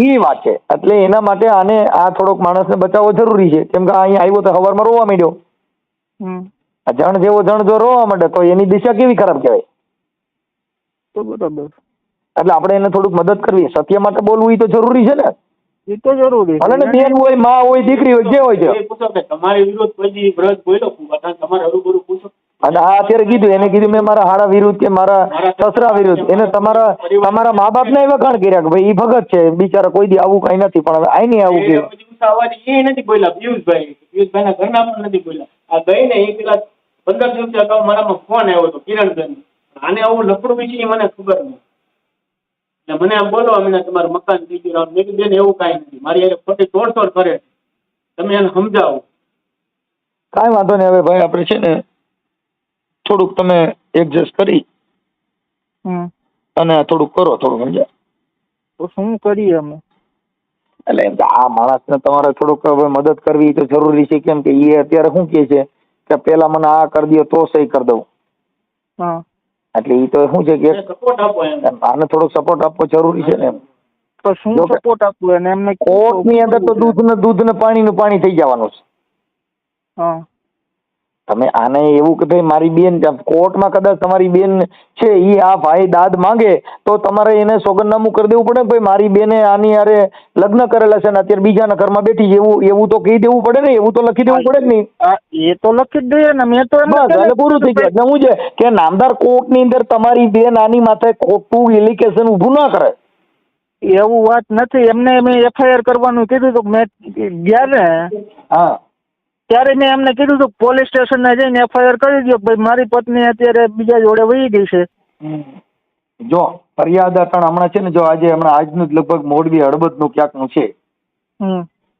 ઈ વાત છે. એટલે એના માટે આને આ થોડોક માણસને બચાવવો જરૂરી છે, કેમ કે અહીંયા આવ્યો તો સવારમાં રોવા માંડ્યો. જણ જેવો જણ જો રોવા માંડે તો એની દિશા કેવી ખરાબ કહેવાય.
તો બરાબર,
એટલે આપણે એને થોડુંક મદદ કરવી, સત્ય માટે બોલવું એ તો જરૂરી છે ને.
એ તો જરૂરી
ભલે ને બેન હોય, માં હોય, દીકરી હોય, જે હોય છે.
પૂછો કે તમારી વિરુદ્ધ કોઈ વ્રત બોલ્યો, તમારે હરુભરું પૂછો.
અને આ અત્યારે કીધું, એને કીધું મેં મારા હાડા વિરુદ્ધ કે મારા સસરા વિરુદ્ધ, એને તમારા મા બાપ ને વખાણ કર્યા કે ભાઈ ઈ ભગત છે બિચારા, કોઈ દી આવું કઈ નથી, પણ હવે આઈ નહીં આવું કર્યું.
એ નથી બોલ્યા પિયુષભાઈ ના ઘરના પણ નથી બોલ્યા. આ ગઈ ને એ પેલા 15 દિવસ અગાઉ મારામાં ફોન આવ્યો હતો કિરણબેન, આને આવું લફડું વિશે મને ખબર નહીં. એટલે મને આમ બોલવા મને તમારું મકાન થઈ ગયું. મેં કીધું એવું કાંઈ નથી, મારી યાર ખોટી તોડફોડ કરે, તમે એને સમજાવો.
કાંઈ વાંધો નહીં, હવે ભાઈ આપણે છે ને થોડુંક તમે એડજસ્ટ કરી અને થોડુંક કરો, થોડુંક સમજ્યા.
તો શું કરીએ અમે?
એટલે એમ કે આ માણસને તમારે થોડુંક હવે મદદ કરવી તો જરૂરી છે, કેમ કે એ અત્યારે શું કહે છે કે પેલા મને આ કરી દો તો સહી કરી દઉં. એટલે એ તો શું છે કે આને થોડોક સપોર્ટ આપવો જરૂરી છે ને એમ.
તો શું સપોર્ટ આપવું એને? એમને
કોર્ટની અંદર તો દૂધ ને પાણી થઈ જવાનું છે. તમે આને એવું કે ભાઈ મારી બેન, કોર્ટમાં કદાચ તમારી બેન છે એ આ ભાઈ દાદ માંગે તો તમારે એને સોગંદનામું કરી દેવું પડે, ભાઈ મારી બેને આની હારે લગ્ન કરેલા છે ને અત્યારે બીજાના ઘરમાં બેઠી છે, એવું તો કહી દેવું પડે ને, એવું તો લખી દેવું પડે ને.
એ તો લખી જ દઈએ ને, મેં તો
એટલે પૂરું થઈ ગયું. એટલે હું છે કે નામદાર કોર્ટની અંદર તમારી બેન આની માથે ખોટું એલિગેશન ઊભું ના કરે.
એવું વાત નથી, એમને મેં FIR કરવાનું કીધું હતું. મેં ગયા ને ત્યારે મેં એમને કીધું હતું પોલીસ સ્ટેશન ને જઈને FIR કરી દો, ભાઈ મારી પત્ની અત્યારે બીજા જોડે વહી ગઈ છે.
જો ફરિયાદ હમણાં છે ને, જો હમણાં આજનું જ લગભગ મોરબી હળબદનું ક્યાંકનું છે,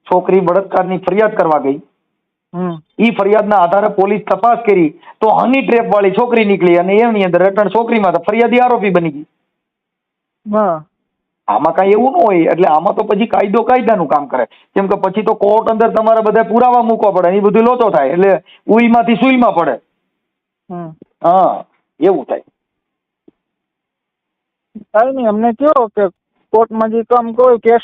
છોકરી બળાત્કારની ફરિયાદ કરવા ગઈ, ઈ ફરિયાદના આધારે પોલીસ તપાસ કરી તો હની ટ્રેપ વાળી છોકરી નીકળી અને એની અંદર રટણ છોકરીમાં ફરિયાદી આરોપી બની ગઈ. આમાં કઈ એવું ન હોય. એટલે આમાં તો પછી કાયદો કાયદાનું કામ કરે, કેમ કે પછી તો કોર્ટ અંદર તમારે બધા પુરાવા મૂકવા પડે, એ બધું લોચો થાય, એટલે ઉઈમાંથી સુઈમાં પડે. એવું થાય.
કઈ નહીં, અમને કહો કે કોર્ટમાં જે કામ કોઈ કેસ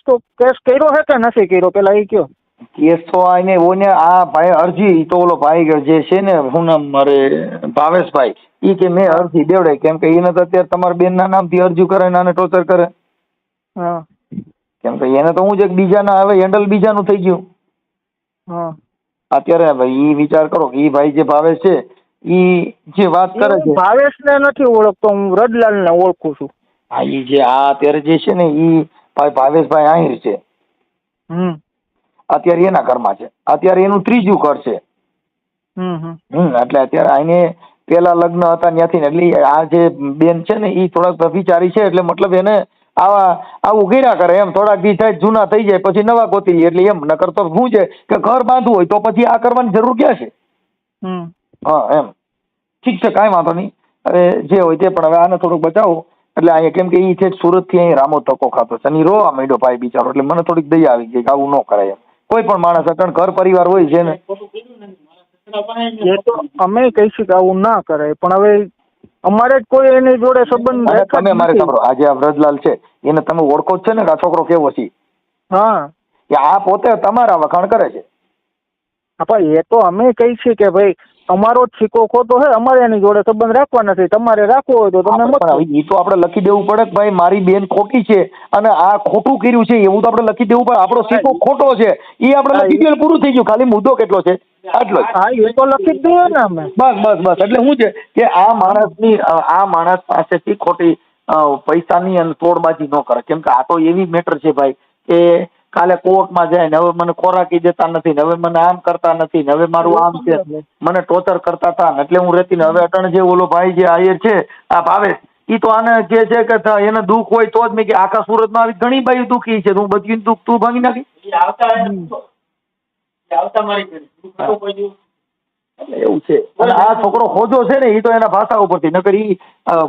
કર્યો છે કે નથી કર્યો પેલા એ કયો?
કેસ તો આને ઓને આ ભાઈ અરજી તો ઓલો ભાઈ જે છે ને શું નામ મારે ભાવેશભાઈ ઈ કે મેં અરજી દેવડાઈ, કેમ કે એને તો અત્યારે તમારા બેન ના નામથી અરજી કરે ને આને ટોર્ચર કરે.
હા
કેમ કે એને તો હું છે બીજાના હવે હેન્ડલ બીજાનું થઈ ગયું.
હા
અત્યારે ભાઈ ઈ વિચાર કરો કે ઈ ભાઈ જે ભાવેશ છે ઈ જે વાત કરે છે,
ભાવેશને નથી ઓળખતો, હું રજલાલને ઓળખું છું.
હા ઈ જે આ અત્યારે જે છે ને ઈ ભાઈ ભાવેશભાઈ આહિર છે, અત્યારે એના ઘરમાં છે, અત્યારે એનું ત્રીજું ઘર છે. એટલે અત્યારે આને પેલા લગ્ન હતા ત્યાંથી ને એટલે આ જે બેન છે ને ઈ થોડાક વિચારી છે, એટલે મતલબ એને આવું કર્યા કરે એમ, થોડાક દી થાય જૂના થઈ જાય પછી નવા ગોતી લે, એટલે એમ નકર તો શું છે કે ઘર બાંધવું હોય તો પછી આ કરવાની જરૂર ક્યાં છે. હા એમ ઠીક છે, કાંઈ વાંધો નહીં, હવે જે હોય તે, પણ હવે આને થોડુંક બચાવો. એટલે અહીંયા કેમ કે ઈ છે સુરત થી અહીં રામો ધક્કો ખાતો છે અને ઈ રોવા માંડ્યો ભાઈ બિચારો, એટલે મને થોડીક દયા આવી ગઈ કે આવું ન કરાય એમ. કોઈ પણ માણસ અટણ ઘર પરિવાર હોય છે ને,
એ તો અમે કહીશું કે આવું ના કરાય, પણ હવે અમારે જ કોઈ એની જોડે સંબંધ
અને તમે મારે સાંભળો, આજે આ વ્રજલાલ છે એને તમે ઓળખો જ છે ને કે આ છોકરો કેવો છે?
હા
કે આ પોતે તમારા વખાણ કરે છે.
એ તો અમે કહી છીએ કે ભાઈ અમારો જ સિક્કો ખોટો છે, અમારે એની જોડે સંબંધ રાખવા નથી, તમારે રાખવો હોય તો તમે
એ તો આપણે લખી દેવું પડે કે ભાઈ મારી બેન ખોટી છે અને આ ખોટું કર્યું છે, એવું તો આપણે લખી દેવું પડે. આપણો સિક્કો ખોટો છે એ આપણે લખી દેવું, પૂરું થઈ ગયું. ખાલી મુદ્દો કેટલો છે આટલો જ.
હા એ તો લખી જ દઈએ ને અમે.
બસ એટલે શું છે કે આ માણસ પાસેથી ખોટી પૈસાની અને તોડબાજી ન કરે, કેમ કે આ તો એવી મેટર છે ભાઈ કે કાલે કોર્ટમાં જાય ને હવે મને ખોરાકી દેતા નથી ને હવે મને આમ કરતા નથી ને હવે મારું આમ છે, મને ટોર્ચર કરતા હતા ને એટલે હું રહેતી ને હવે અટણ જે ઓલો ભાઈ જે આયર છે આ ભાવેશ ઈ તો આને કે છે કે એને દુઃખ હોય તો જ, મેં કે આખા સુરતમાં આવી ઘણી બાઈ દુઃખી છે, હું બધી દુઃખ તું ભાંગી નાખી. એવું છે. અને આ છોકરો ખોજો છે ને એ તો એના ભાષા ઉપરથી, નકર ઈ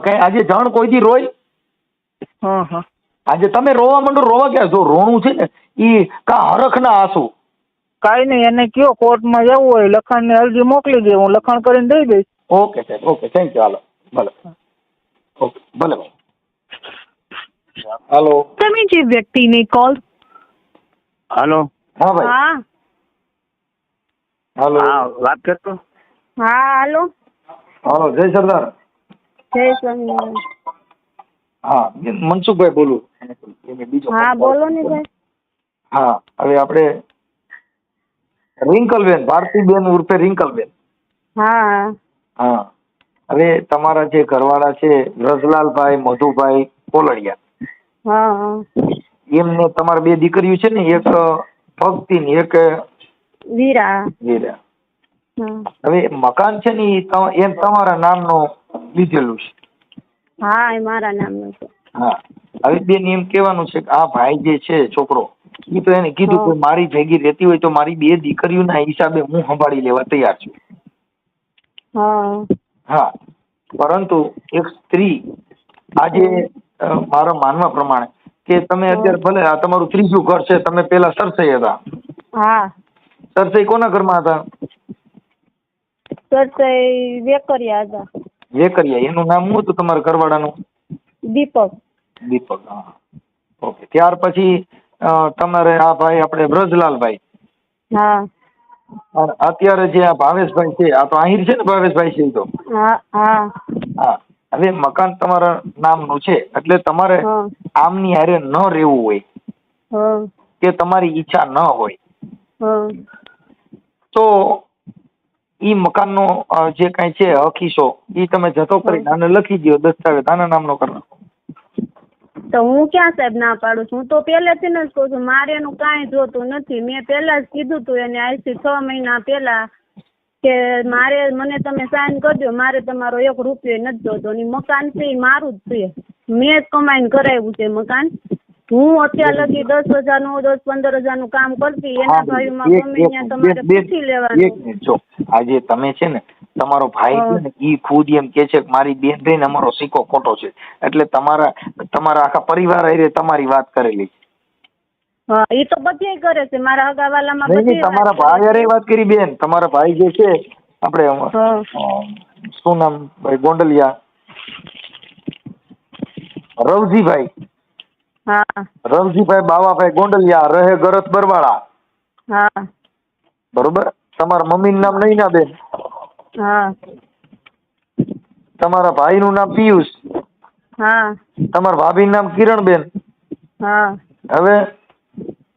કઈ આજે જણ કોઈ દી રોય? આજે તમે રોવા માંડો, રોવા ક્યાં? જો રોણું છે ને ઈ કા હરખ ના આંસુ.
કાઈ નહીં, એને કયો કોર્ટમાં જવું હોય લખાણની અરજી મોકલી દે, હું લખાણ કરીને દઈ દઈશ.
ઓકે સાહેબ, ઓકે, થેન્ક યુ. હાલો ભલે, ઓકે ભલે ભાઈ. હાલો
તમે જે વ્યક્તિને કોલ.
હાલો.
હા ભાઈ.
હા
હાલો
વાત કરતો.
હા હાલો.
હાલો, જય સરદાર.
જય સ્વામિનારાયણ.
હા મનસુખભાઈ બોલું.
હા બોલો ને ભાઈ.
હા હવે આપણે રિંકલબેન, ભારતીબેન ઉર્ફે રિંકલબેન.
હા
હા હવે તમારા જે ઘરવાળા છે વ્રજલાલભાઈ મધુભાઈ કોલડિયા,
હા
એમને તમારા બે દીકરીઓ છે ને, એક ભક્તિ ને એક
વીરા.
વીરા.
હા
હવે મકાન છે ને એમ તમારા નામનું લીધેલું છે?
હા એ મારા નામનું છે.
હા હવે બેન એમ કહેવાનું છે કે આ ભાઈ જે છે છોકરો એ તો એને કીધું કે મારી ભેગી રહેતી હોય તો મારી બે દીકરીઓના હિસાબે હું સંભાળી લેવા તૈયાર છું. હા પરંતુ એક સ્ત્રી આજે મારા માનવા પ્રમાણે કે તમે અત્યારે ભલે આ તમારું ત્રીજું ઘર છે, તમે પેલા સરસઈ હતા.
હા
સરસઈ કોના ઘરમાં હતા?
સરસઈ વેકરિયા હતા.
વેકરિયા. એનું નામ શું હતું તમારા ઘરવાળાનું?
દીપક.
દીપક. હા ઓકે. ત્યાર પછી તમારે આ ભાઈ આપણે વ્રજલાલભાઈ.
હા
અત્યારે જે આ ભાવેશભાઈ છે આ તો આહિર છે ને, ભાવેશભાઈ છે તો.
હા હા
હા હવે મકાન તમારા નામનું છે એટલે તમારે આમની હારે ન રહેવું હોય કે તમારી ઈચ્છા ન હોય તો ઈ મકાનનો જે કઈ છે હકીસો ઈ તમે જતો કરીને આને લખી દો, દસ્તાવેજ આના નામનો કરી નાખો.
તો હું ક્યાં સાહેબ ના પાડું છું? હું તો પહેલેથી જ કહું છું મારે એનું કાંઈ જોતું નથી. મેં પહેલા જ કીધું તું એને આજથી 6 મહિના પહેલા કે મને તમે સાઈન કરજો, મારે તમારો 1 રૂપિયો નથી જોતો. ને મકાન છે એ મારું જ છે, મેં જ કમાઈને કરાવ્યું છે મકાન. હું અત્યાર લગી 10,000નું 10-15,000નું કામ કરતી, એના ભાઈઓમાં ગમે ત્યાં તમારે પૂછી લેવાનું.
જો આજે તમે છે ને તમારો ભાઈ છે ને ઈ ખુદ એમ કે છે કે મારી બેન થઈને અમારો સિક્કો ખોટો છે, એટલે તમારા આખા પરિવાર હારે તમારી વાત કરેલી છે.
હા એ તો બધે કરે છે, મારા હગાવાલામાં બધે.
તમારા ભાઈ હારે વાત કરી બેન? તમારા ભાઈ જે છે આપણે શું નામ ભાઈ ગોંડલિયા, રવજીભાઈ.
હા
રવજીભાઈ બાવાભાઈ ગોંડલિયા, રહે ગરત બરવાળા,
હા
બરોબર. તમારા મમ્મીનું નામ નૈનાબેન,
હા
તમારા ભાઈનું નામ પિયુષ,
હા
તમારા ભાભીનું નામ કિરણબેન.
હા
હવે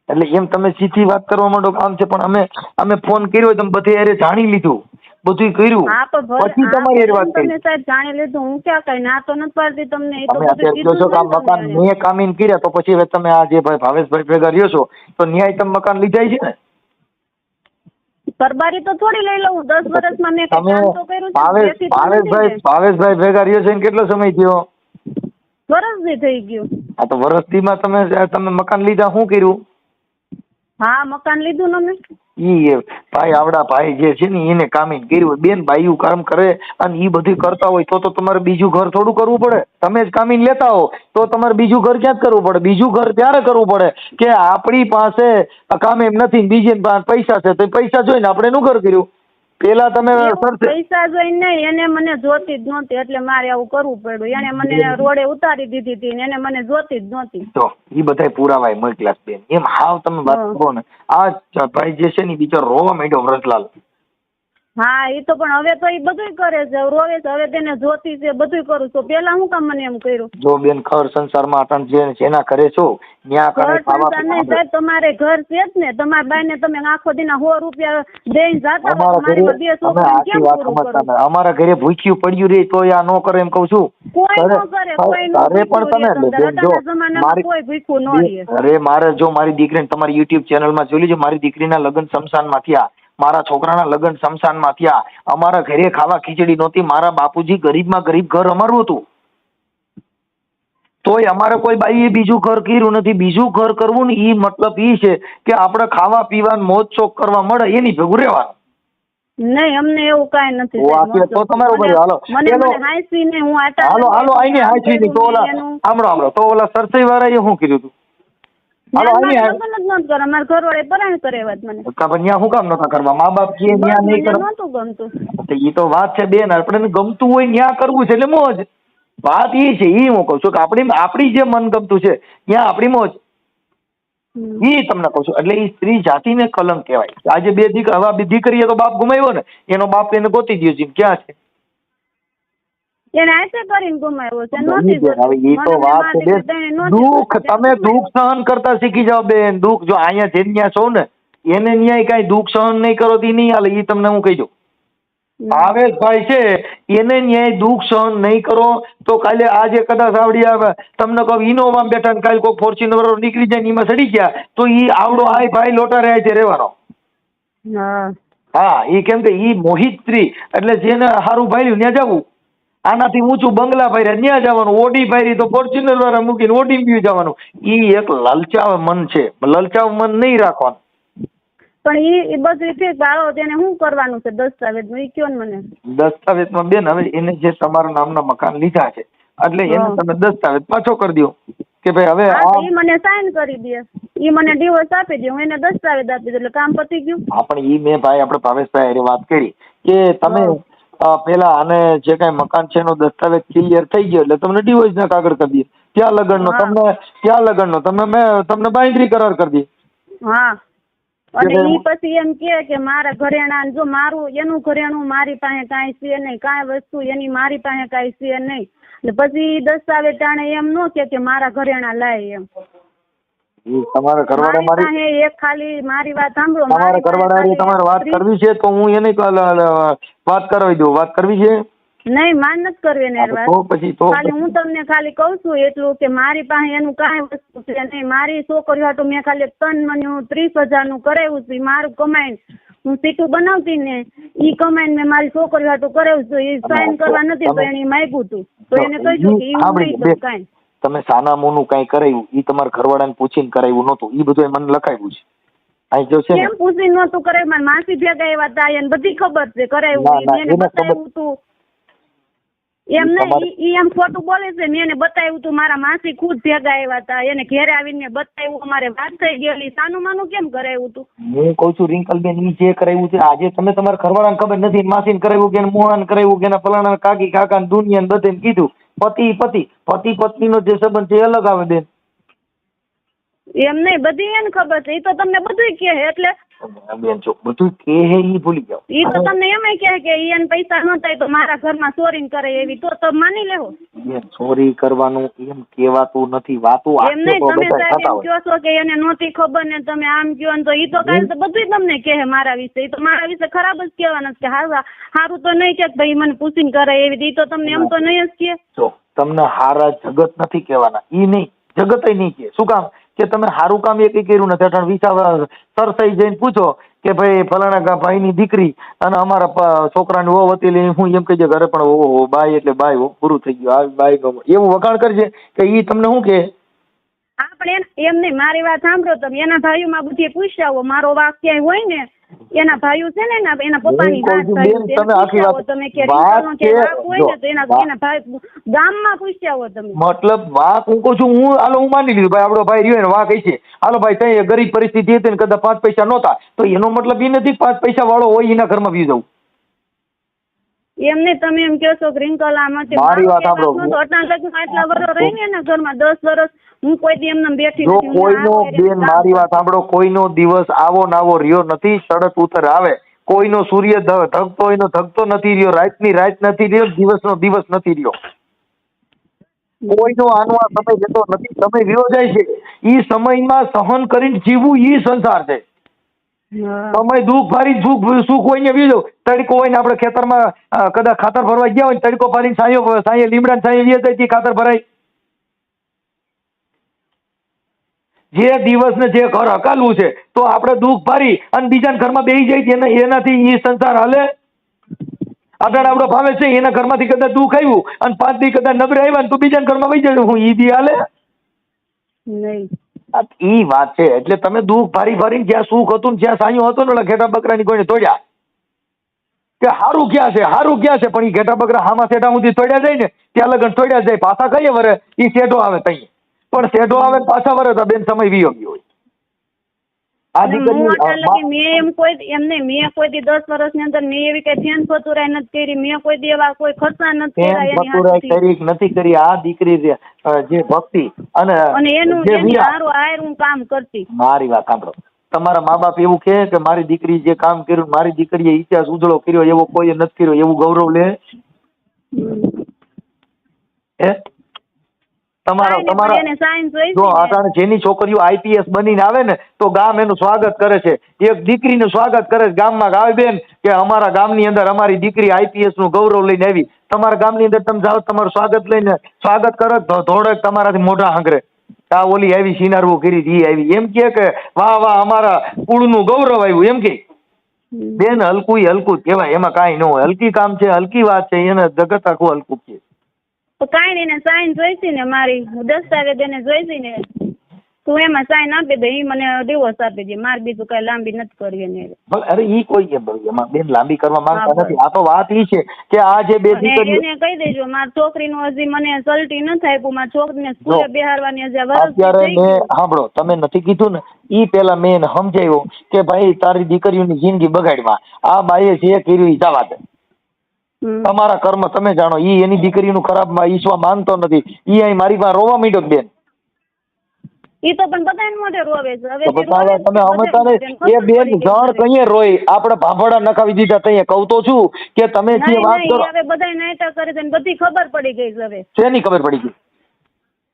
એટલે એમ તમે સીધી વાત કરવા માંડો કામ છે, પણ અમે ફોન કર્યો તમે બધે યારે જાણી લીધું, બધું કર્યું,
હા પણ ભલે
પછી તમારી યારે વાત
તમે
કરી.
સાહેબ જાણી લીધું, હું ક્યાં કઈ ના તો નથી પાડતી તમને, એ તો
તમે
બધું
અત્યારે કહો છો
કીધું
કે આ
જ ને
મકાન
તમને.
મેં કામીન કર્યા, તો પછી હવે તમે આ જે ભાઈ ભાવેશભાઈ ભેગા રહ્યો છો તો ન્યાય તમે મકાન લીધા છે ને?
પરબારી તો થોડી લઈ લઉં, 10 વર્ષમાં મેં કઈ
તમે
કામ તો કર્યું છે, બેસી તો નથી ને.
ભાવેશભાઈ ભેગા રહ્યો છે ને કેટલો સમય થયો?
વરસથી થઈ ગયું.
આ તો વરસથીમાં તમે મકાન લીધા, શું કર્યું?
હા મકાન લીધું ને મેં.
ઈ ભાઈ આવડા ભાઈ જે છે ને એને કામીન કર્યું, બેન ભાઈયું કામ કરે અને ઈ બધું કરતા હોય તો તમારે બીજું ઘર થોડું કરવું પડે? તમે જ કામીન લેતા હો તો તમારે બીજું ઘર ક્યાં કરવું પડે? બીજું ઘર ત્યારે કરવું પડે કે આપણી પાસે કામ એમ નથી, બીજી પાસે પૈસા છે, તો પૈસા જોઈને આપણે એનું ઘર કર્યું. પેલા તમે
એવું પૈસા જોઈને નહીં, એને મને જોતી જ નહોતી એટલે મારે આવું કરવું પડ્યું. એને મને રોડે ઉતારી દીધી હતી ને એને મને જોતી જ નહોતી.
તો ઈ બધાય પુરાવાય મોકલ્યા બેન. એમ હાવ તમે વાત કરો ને, આ ભાઈ જે છે ને બિચારો રોવા માંડ્યો વ્રજલાલ.
હા એ તો પણ હવે તો એ બધું કરે છે, રોવે છે, હવે તેને જોતી છે, બધું કરું છું. પેલા હું કામ મને એમ કર્યું?
જો બેન ઘર સંસારમાં અટણ જેના કરે છો ત્યાં કરે
ઘર સંસાર નહીં સાહેબ, તમારે ઘર છે જ ને. તમારા બાઈને તમે આખો દિના 100 રૂપિયા દઈને જાતા હોય, મારી બે છોકરીને કેમ પૂરું કરું?
અમારા ઘરે ભૂખ્યું પડ્યું રે તો આ નો કરે એમ કઉ છું.
કોઈ નો કરે, કોઈ નો કોઈ ભૂખ્યું ન રહે.
અરે મારે જો મારી દીકરીને તમારી યુટ્યુબ ચેનલમાં જોઈ લેજો, મારી દીકરીના લગ્ન શમશાનમાં થયા, મારા છોકરાના લગ્ન શમશાનમાં થયા. અમારા ઘરે ખાવા ખીચડી નહોતી, મારા બાપુજી ગરીબમાં ગરીબ ઘર અમારું હતું, તોય અમારે કોઈ બાઈએ બીજું ઘર કર્યું નથી. બીજું ઘર કરવું ને ઈ મતલબ ઈ છે કે આપણે ખાવા પીવાનું મોજ શોખ કરવા મળે એની ભેગું રહેવાનું.
નહીં અમને એવું કાંઈ નથી.
તો તમારું બધું હાલો
હાંસી ને હું
હાલો આઈને હાંસી ની તો ઓલા આમળો તો ઓલા સરસઈ વાળાએ શું કર્યું હતું? હાલો
મારા ઘરવાળે પરાણ કરેવા જ મને.
ત્યાં શું કામ નતા કરવા? મા બાપ કે ત્યાં નહીં કરવા
નહોતું ગમતું.
એ તો વાત છે બેન, આપણે ગમતું હોય ત્યાં કરવું છે એટલે મોજ. વાત એ છે, એ હું કઉ છું કે આપણી જે મન ગમતું છે ત્યાં આપણી મોજ. ઈ તમને કહું છું. એટલે એ સ્ત્રી જાતિને કલંક કહેવાય. આજે બે દીકરીએ તો બાપ ગુમાવ્યો ને, એનો બાપ એને ગોતી દયો છે, ક્યાં છે?
એને આશે કરીને ગુમાવ્યો છે.
એ તો વાત છે બેન. દુઃખ તમે દુઃખ સહન કરતા શીખી જાઓ બેન. દુઃખ જો અહીંયા જે ન્યા છો ને એને ન્યાય કઈ દુઃખ સહન નહીં કરો તો નહીં હાલે. એ તમને હું કહી દઉં. ભાવેશભાઈ છે એને ન્યાય દુઃખ સહન નહીં કરો તો કાલે આજે કદાચ આવડી આવે તમને કહું ઇનોવા બેઠા ને કાલે કોઈ ફોર્ચ્યુનર નીકળી જાય ને એમાં સડી ગયા તો ઈ આવડો આય ભાઈ લોટા રહ્યા છે રહેવાનો. હા ઈ કેમ કે ઈ મોહિત સ્ત્રી એટલે જેને સારું ભાઈ ત્યાં જવું. આનાથી ઊંચું બંગલા ભાઈ ત્યાં જવાનું, ઓડી ભાઈ તો ફોર્ચ્યુનર વાળા મૂકીને ઓડી બી જવાનું. ઈ એક લલચાવ મન છે, લલચાવ મન નહીં રાખવાનું.
પણ એ બધું ઠીક, બાળો તેને શું કરવાનું છે દસ્તાવેજમાં એ કયો ને મને?
દસ્તાવેજમાં બેન હવે એને જે તમારા નામના મકાન લીધા છે એટલે એને તમે દસ્તાવેજ પાછો કરી દો કે ભાઈ હવે
એ મને સાઈન કરી દે, એ મને ડિવોર્સ આપી દે, હું એને દસ્તાવેજ આપી દઉં એટલે કામ પતી ગયું.
હા પણ ઈ મેં ભાઈ આપણે ભાવેશભાઈ એ વાત કરી કે તમે પેલા આને જે કઈ મકાન છે એનો દસ્તાવેજ ક્લિયર થઈ ગયો એટલે તમને ડિવોર્સ ના કાગળ કરી દે, ત્યાં લગ્નનો તમને બાંયધરી કરાર કરી દે. હા
અને ઈ પછી એમ કે મારા ઘરેણા જો મારું એનું ઘરેણું મારી પાસે કાંઈ છે નહીં, કાંઈ વસ્તુ એની મારી પાસે કાંઈ છે નહીં. એટલે પછી દસ્તાવેજ ટાણે એમ ન કે મારા ઘરેણા લાય એમ.
તમારા ઘરવાળા મારી
એક ખાલી મારી વાત સાંભળો,
તમારા ઘરવાળા તમારે વાત કરવી છે તો હું એને વાત કરાવી દઉં. વાત કરવી છે?
નહીં માન નથી કરવી ને ખાલી હું તમને ખાલી કઉ છું એટલું કે મારી પાસે એનું કાંઈ વસ્તુ છે નહીં. મારી છોકરીઓ હાટુ મેં ખાલી 3 મહિને 30,000 નું કરાવ્યું છે. મારું કમાઈને હું સીટું બનાવતી ને ઈ કમાઈને મેં મારી છોકરીઓ હાટુ કરાવ્યું છે. એ સાઈન કરવા નથી તો એને માગ્યું હતું તો એને કહ્યું કે એવું નહીં તો કાંઈ.
તમે સાના મોનું કઈ કરાવ્યું ઈ તમારા ઘરવાળાને પૂછીને કરાવ્યું નહોતું, ઈ બધું મને લખાવ્યું છે. અહીં જો છે
કેમ પૂછીને નહોતું કરાવ્યું? મારી માસી ભેગા આવ્યા હતા એને બધી ખબર છે કરાવ્યું, એને બતાવ્યું હતું. એમ નહીં ઈ એમ ખોટું બોલે છે. મેં એને બતાવ્યું હતું, મારા માસી ખુદ ભેગા આવ્યા હતા, એને ઘેરે આવીને બતાવ્યું, અમારે વાત થઈ ગયેલી. સાનું માનું કેમ કરાવ્યું હતું?
હું કઉ છું રિંકલબેન ઈ જે કરાવ્યું છે આજે તમે તમારા ઘરવાળાને ખબર નથી, માસીને કરાવ્યું કે મોહાને કરાવ્યું કે ફલાણા કાકી કાકા દુનિયા બધે કીધું. પતિ પત્નીનો જે સંબંધ છે એ અલગ આવે બેન.
એમ નહીં, બધી એને ખબર છે. એ તો તમને બધું કહે, એટલે
બેન જો બધું કે હે ઈ ભૂલી જાઓ.
એ તો તમને એમ કહે કે એને પૈસા ન થાય તો મારા ઘરમાં ચોરી કરે એવી, તો માની લેવો.
બેન ચોરી કરવાનું એમ કહેવાતું નથી, વાતો
એમ નહીં, તમે સાહેબ એમ કહો છો કે એને નહોતી ખબર ને તમે આમ કહો ને, તો એ તો કાલે તો બધું તમને કહે મારા વિશે. એ તો મારા વિશે ખરાબ જ કહેવાના કે સારું તો નહીં કે ભાઈ મને પૂછીને કરે એવી. એ તો તમને એમ તો નહીં જ કહે.
જો તમને હારા જગત નથી કહેવાના, ઈ નહીં, જગત નહીં કે. શું કામ કે તમે સારું કામ એક કર્યું નથી. અઠાણ વિચાર સરસાઈ જઈને પૂછો કે ભાઈ ફલાણા ભાઈની દીકરી અને અમારા છોકરાની વહુ હતી, એટલે હું એમ કહીએ ઘરે પણ ઓહો બાઈ એટલે બાઈ પૂરું થઈ ગયું, આવી બાઈ ગમે એવું વખાણ કરજે કે ઈ તમને શું કે.
આપણે એમ નહીં, મારી વાત સાંભળો તમે. એના ભાઈઓમાં બધી પૂછ્યા હો, મારો વાક ક્યાંય હોય ને, એના ભાઈઓ છે ને એના પપ્પાની વાત તમે કે વાક હોય ને તો એના ભાઈ ગામમાં પૂછ્યા હો તમે.
મતલબ વાક હું કહું છું, હું માની લીધું ભાઈ આપણો ભાઈ રહ્યો ને વાક છે. હાલો ભાઈ ત્યાં ગરીબ પરિસ્થિતિ હતી ને કદાચ 5 પૈસા નહોતા, તો એનો મતલબ એ નથી 5 પૈસા વાળો હોય એના ઘરમાં બી જવું.
એમ નહીં, તમે એમ કહો છો ગ્રીનકલ આમાંથી
મારી વાત સાંભળો,
આટલા વર્ષ રહી ને એના ઘરમાં 10 વર્ષ હું કોઈ દી એમને બેઠી
જો
નથી.
કોઈનો બેન મારી વાત સાંભળો, કોઈનો દિવસ આવો નાવો રહ્યો નથી. શરત ઉતર આવે, કોઈનો સૂર્ય ધગતો એનો ધગતો નથી રહ્યો, રાતની રાત નથી રહ્યો, દિવસનો દિવસ નથી રહ્યો. કોઈનો આનો આ સમય જતો નથી, સમય રહ્યો જાય છે. ઈ સમયમાં સહન કરીને જીવવું ઈ સંસાર છે. સમય દુઃખ ભારી સુખ હોય ને બીજો તડકો હોય ને આપણે ખેતરમાં કદાચ ખાતર ભરવા ગયા હોય, તડકો ભારી સાંયે લીમડા સાંયે વીએ જાય ખાતર ભરાય. જે દિવસ ને જે ઘર હકાલવું છે તો આપણે દુઃખ ભારી અને બીજા ઘરમાં બેસી જાય એનાથી એ સંસાર હાલે. આગળ આપણો ભાવે છે એના ઘરમાંથી કદાચ દુઃખ આવ્યું અને 5 દી કદાચ નબળે આવ્યા તો બીજા ઘરમાં વહી જાય, હું ઈ દી હાલે
નહીં.
ઈ વાત છે. એટલે તમે દુઃખ ભારી ભારી જ્યાં સુખ હતું જ્યાં સાયું હતું ને ઘેટા બકરાની કોઈને તોડ્યા કે હારું ક્યાં છે, હારું ક્યાં છે, પણ ઈ ઘેટા બકરા હામાં શેઠા સુધી તોડ્યા જાય ને ત્યાં લગન તોડ્યા જાય. પાછા કઈ વરે ઈ શેઠો આવે તઈ, પણ શેઠો આવે પાછા વરે તો બેન સમય વીયો ગયો હોય. આ દીકરી
મેં એમ કોઈ એમને મેં કોઈ દી 10 વર્ષની અંદર મેં એવી કઈ ધ્યાન ફતુરાઈ નથી કરી, મેં કોઈ દી એવા કોઈ ખર્ચા નથી
કર્યા નથી કરી. આ દીકરી જે ભક્તિ અને
એનું સારું આયર હું કામ કરતી.
મારી વાત સાંભળો, તમારા મા બાપ એવું કહે કે મારી દીકરી જે કામ કર્યું, મારી દીકરીએ ઇતિહાસ ઉજળો કર્યો એવો કોઈ નથી કર્યો, એવું ગૌરવ લે હે? તમારા જેની છોકરીઓ આઈપીએસ બનીને આવે ને તો ગામ એનું સ્વાગત કરે છે. એક દીકરીનું સ્વાગત કરે છે ગામમાં, આવે બેન કે અમારા ગામની અંદર અમારી દીકરી આઈપીએસ નું ગૌરવ લઈને આવી. તમારા ગામની અંદર તમે જાઓ તમારું સ્વાગત લઈને સ્વાગત કરો થોડેક તમારાથી મોઢા હાંકરે આ ઓલી આવી સિનારવું કરી ઈ આવી, એમ કે વાહ વાહ અમારા કુળનું ગૌરવ આવ્યું એમ કે. બેન હલકું હલકું જ કહેવાય, એમાં કાંઈ ન હોય. હલકી કામ છે, હલકી વાત છે, એને જગત આખું હલકું છે.
તો કાંઈ નહીં, એને સાઈન જોઈતી ને મારી દસ્તાવેજ એને જોઈતી ને તું એમાં સાઈન આપી દે, ઈ મને ડિવોર્સ આપી દે. મારે બીજું કઈ લાંબી નથી કરવી ને.
અરે ઈ કોઈ એમાં બેન લાંબી કરવા માંગતા નથી. આ તો વાત ઈ છે કે આ જે બે દીકરીઓ
એને કહી દેજો મારી છોકરીનું હજી મને સલટી ન થાય, પણ મારી છોકરીને સ્કૂલે બેહારવાની હજી વર્ષ
અત્યારે મેં સાંભળો તમે નથી કીધું ને ઈ પેલા મેં એને સમજાવ્યું કે ભાઈ તારી દીકરીઓની જિંદગી બગાડવા આ બાઈએ જે કર્યું ઈ જવા દે. તમારા કર્મ તમે જાણો. ઈ એની દીકરીનું ખરાબ ઈશ્વા માનતો નથી. ઈ અહીં મારી પાસે રોવા માંડ્યો બેન.
ઈ તો પણ બધાને મોઢે રોવે છે. હવે
તમે સમજતા નહીં એ બેન જણ કઈએ રોય, આપણે ભાંભડા નખાવી દીધા તઈએ કહું તો છું કે તમે જે વાત કરો.
હવે બધાય નાટક કરે છે, બધી ખબર પડી ગઈ છે. હવે
શેની ખબર પડી ગઈ?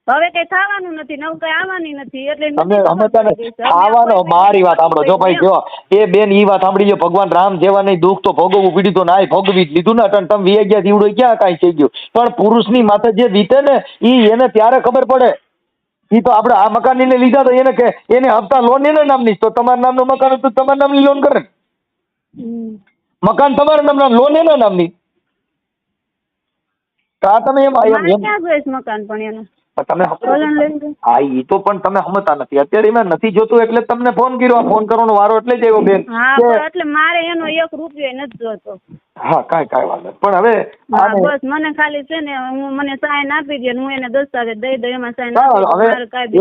હવે કઈ થવાનું નથી, નવું કઈ આવવાની નથી, એટલે
તમે સમજતા નહીં. આવવાનો મારી વાત સાંભળો. જો ભાઈ જો એ બેન ઈ વાત સાંભળી લો, ભગવાન રામ જેવા નહીં દુઃખ તો ભોગવવું પીડ્યું તો ના ભોગવી જ લીધું ને. તમે વી ગયા દીવડો ક્યાં કાંઈ થઈ ગયું, પણ પુરુષની માથે જે વીતે ને ઈ એને ત્યારે ખબર પડે. ઈ તો આપણે આ મકાન ને લીધા તો એને કે એને હપ્તા લોન એના નામની, તો તમારા નામનું મકાન તો તમારા નામની લોન કરે. મકાન તમારા નામના, લોન એના નામની. કા તમે એમ
ક્યાં જોઈશ મકાન પણ એનું
તમે હા ઈ તો પણ તમે સમજતા નથી. અત્યારે એમાં નથી જોતું એટલે તમને ફોન કર્યો. ફોન કરવાનો વારો એટલે જ આવ્યો બેન.
એટલે મારે એનો 1 રૂપિયો નથી જોતો.
હા કાંઈ વાંધો પણ હવે
બસ મને ખાલી છે ને હું મને સાઈન આપી દે, હું એને દસ્તાવેજ દઈ દઉં એમાં સાઈન.
હવે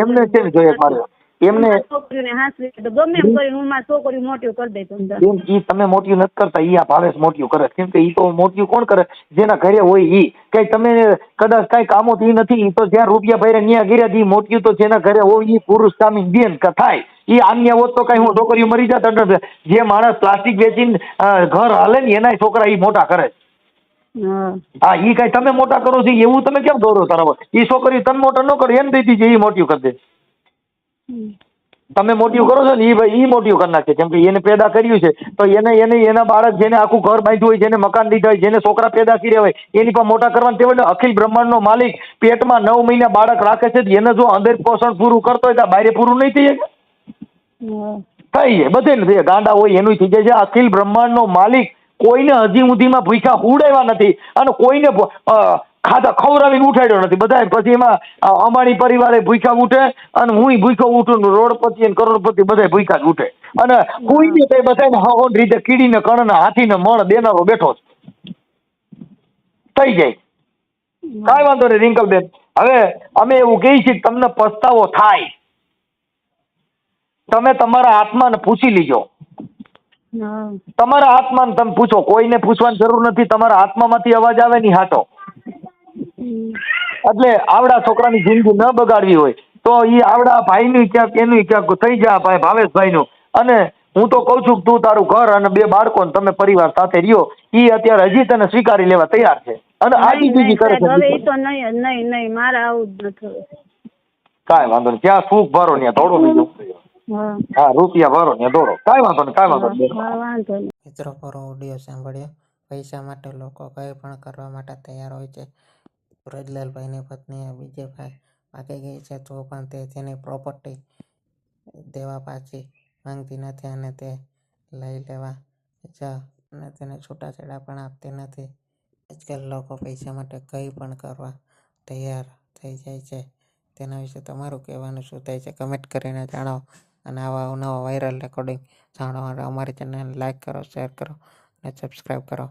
એમને કેમ જોઈએ મારે એમને
છોકરીઓને હાંસવી તો ગમે એમ કરીને હું મારી છોકરી મોટી કરી દઈ તમને.
બેન ઈ તમે મોટિયું નથી કરતા, ઈ આ ભાવેશ મોટિયું કરે છે. કેમ કે ઈ તો મોટિયું કોણ કરે? જેના ઘરે હોય ઈ. કઈ તમે કદાચ કઈ કામો ઈ નથી, ઈ તો જ્યાં રૂપિયા ભર્યા ન્યા કર્યા ઈ મોટિયું તો જેના ઘરે હોય ઈ પુરુષ કામી બેન થાય. ઈ આન્ય હોત તો કઈ હું છોકરીઓ મરી જાત. જે માણસ પ્લાસ્ટિક વેચીને ઘર હાલે ને એના છોકરા ઈ મોટા કરે છે. હા, ઈ કઈ તમે મોટા કરો છો એવું તમે કેમ દોરો તારા? ઈ છોકરી તમે મોટા ન કરો એમ દીધી છે, ઈ મોટિયું કરી દે. તમે મોટિયું કરો છો ને ઈ મોટિયું કરી નાખે. કેમ કે એને પેદા કર્યું છે તો એને એના બાળક જેને આખું ઘર બાંધ્યું હોય, જેને મકાન દીધા હોય, જેને છોકરા પેદા કર્યા હોય એની પણ મોટા કરવાની તેવડે. અખિલ બ્રહ્માંડનો માલિક પેટમાં 9 મહિના બાળક રાખે છે, એને જો અંદર પોષણ પૂરું કરતો હોય તો બહાર પૂરું નહીં થઈ જાય? થઈ જાય, બધે થઈ જાય. ગાંડા હોય એનું થઈ જાય છે. અખિલ બ્રહ્માંડનો માલિક કોઈને હજી સુધીમાં ભૂખ્યા ઉડાવ્યા નથી અને કોઈને ખાધા ખવડાવીને ઉઠાડ્યો નથી. બધા પછી એમાં અંબાણી પરિવારે ભૂખ્યા ઉઠે અને હું ભૂખ્યો ઉઠું, રોડપતિ અને કરોડપતિ બધા ભૂખ્યા જ ઉઠે. અને કોઈને કઈ બધાને હવન રીતે કીડીને કણને હાથીને મણ દેનારો બેઠો થઈ જાય. કાંઈ વાંધો નહીં રિંકલબેન, હવે અમે એવું કહીએ છીએ કે તમને પસ્તાવો થાય, તમે તમારા આત્માને પૂછી લીજો. તમારા આત્માને તમે પૂછો, કોઈને પૂછવાની જરૂર નથી. તમારા આત્મામાંથી અવાજ આવે ની હાચો. એટલે આવડા છોકરાની જિંદગી ન બગાડવી હોય તો ઈ આવડા ભાઈનું ક્યાંક એનું ક્યાંક થઈ જાય, ભાઈ ભાવેશભાઈનું. અને હું તો કઉ છું કે તું તારું ઘર અને 2 બાળકો ને તમે પરિવાર સાથે રહ્યો. ઈ અત્યારે હજી તને સ્વીકારી લેવા તૈયાર છે અને આજી બીજી કરે છે.
હવે ઈ તો નહીં મારે આવું જ નથી.
કાંઈ વાંધો નહીં, જ્યાં સુખ ભરો ત્યાં દોડો બીજું. હા, રૂપિયા ભરો ત્યાં દોડો. કાંઈ વાંધો નહીં.
મિત્રો, પૂરો ઓડિયો સાંભળ્યો. પૈસા માટે લોકો કંઈ પણ કરવા માટે તૈયાર હોય છે. બ્રજલાલભાઈની પત્ની બીજે ભાગી ગઈ છે તો પણ તે તેની પ્રોપર્ટી દેવા પાછી માંગતી નથી અને તે લઈ લેવા અને તેને છૂટાછેડા પણ આપતી નથી. આજકાલ લોકો પૈસા માટે કંઈ પણ કરવા તૈયાર થઈ જાય છે. તેના વિશે તમારું કહેવાનું શું થાય છે કમેન્ટ કરીને જણાવો. અને આવા નવા વાયરલ રેકોર્ડિંગ જાણવા માટે અમારી ચેનલ લાઈક કરો, શેર કરો અને સબસ્ક્રાઈબ કરો.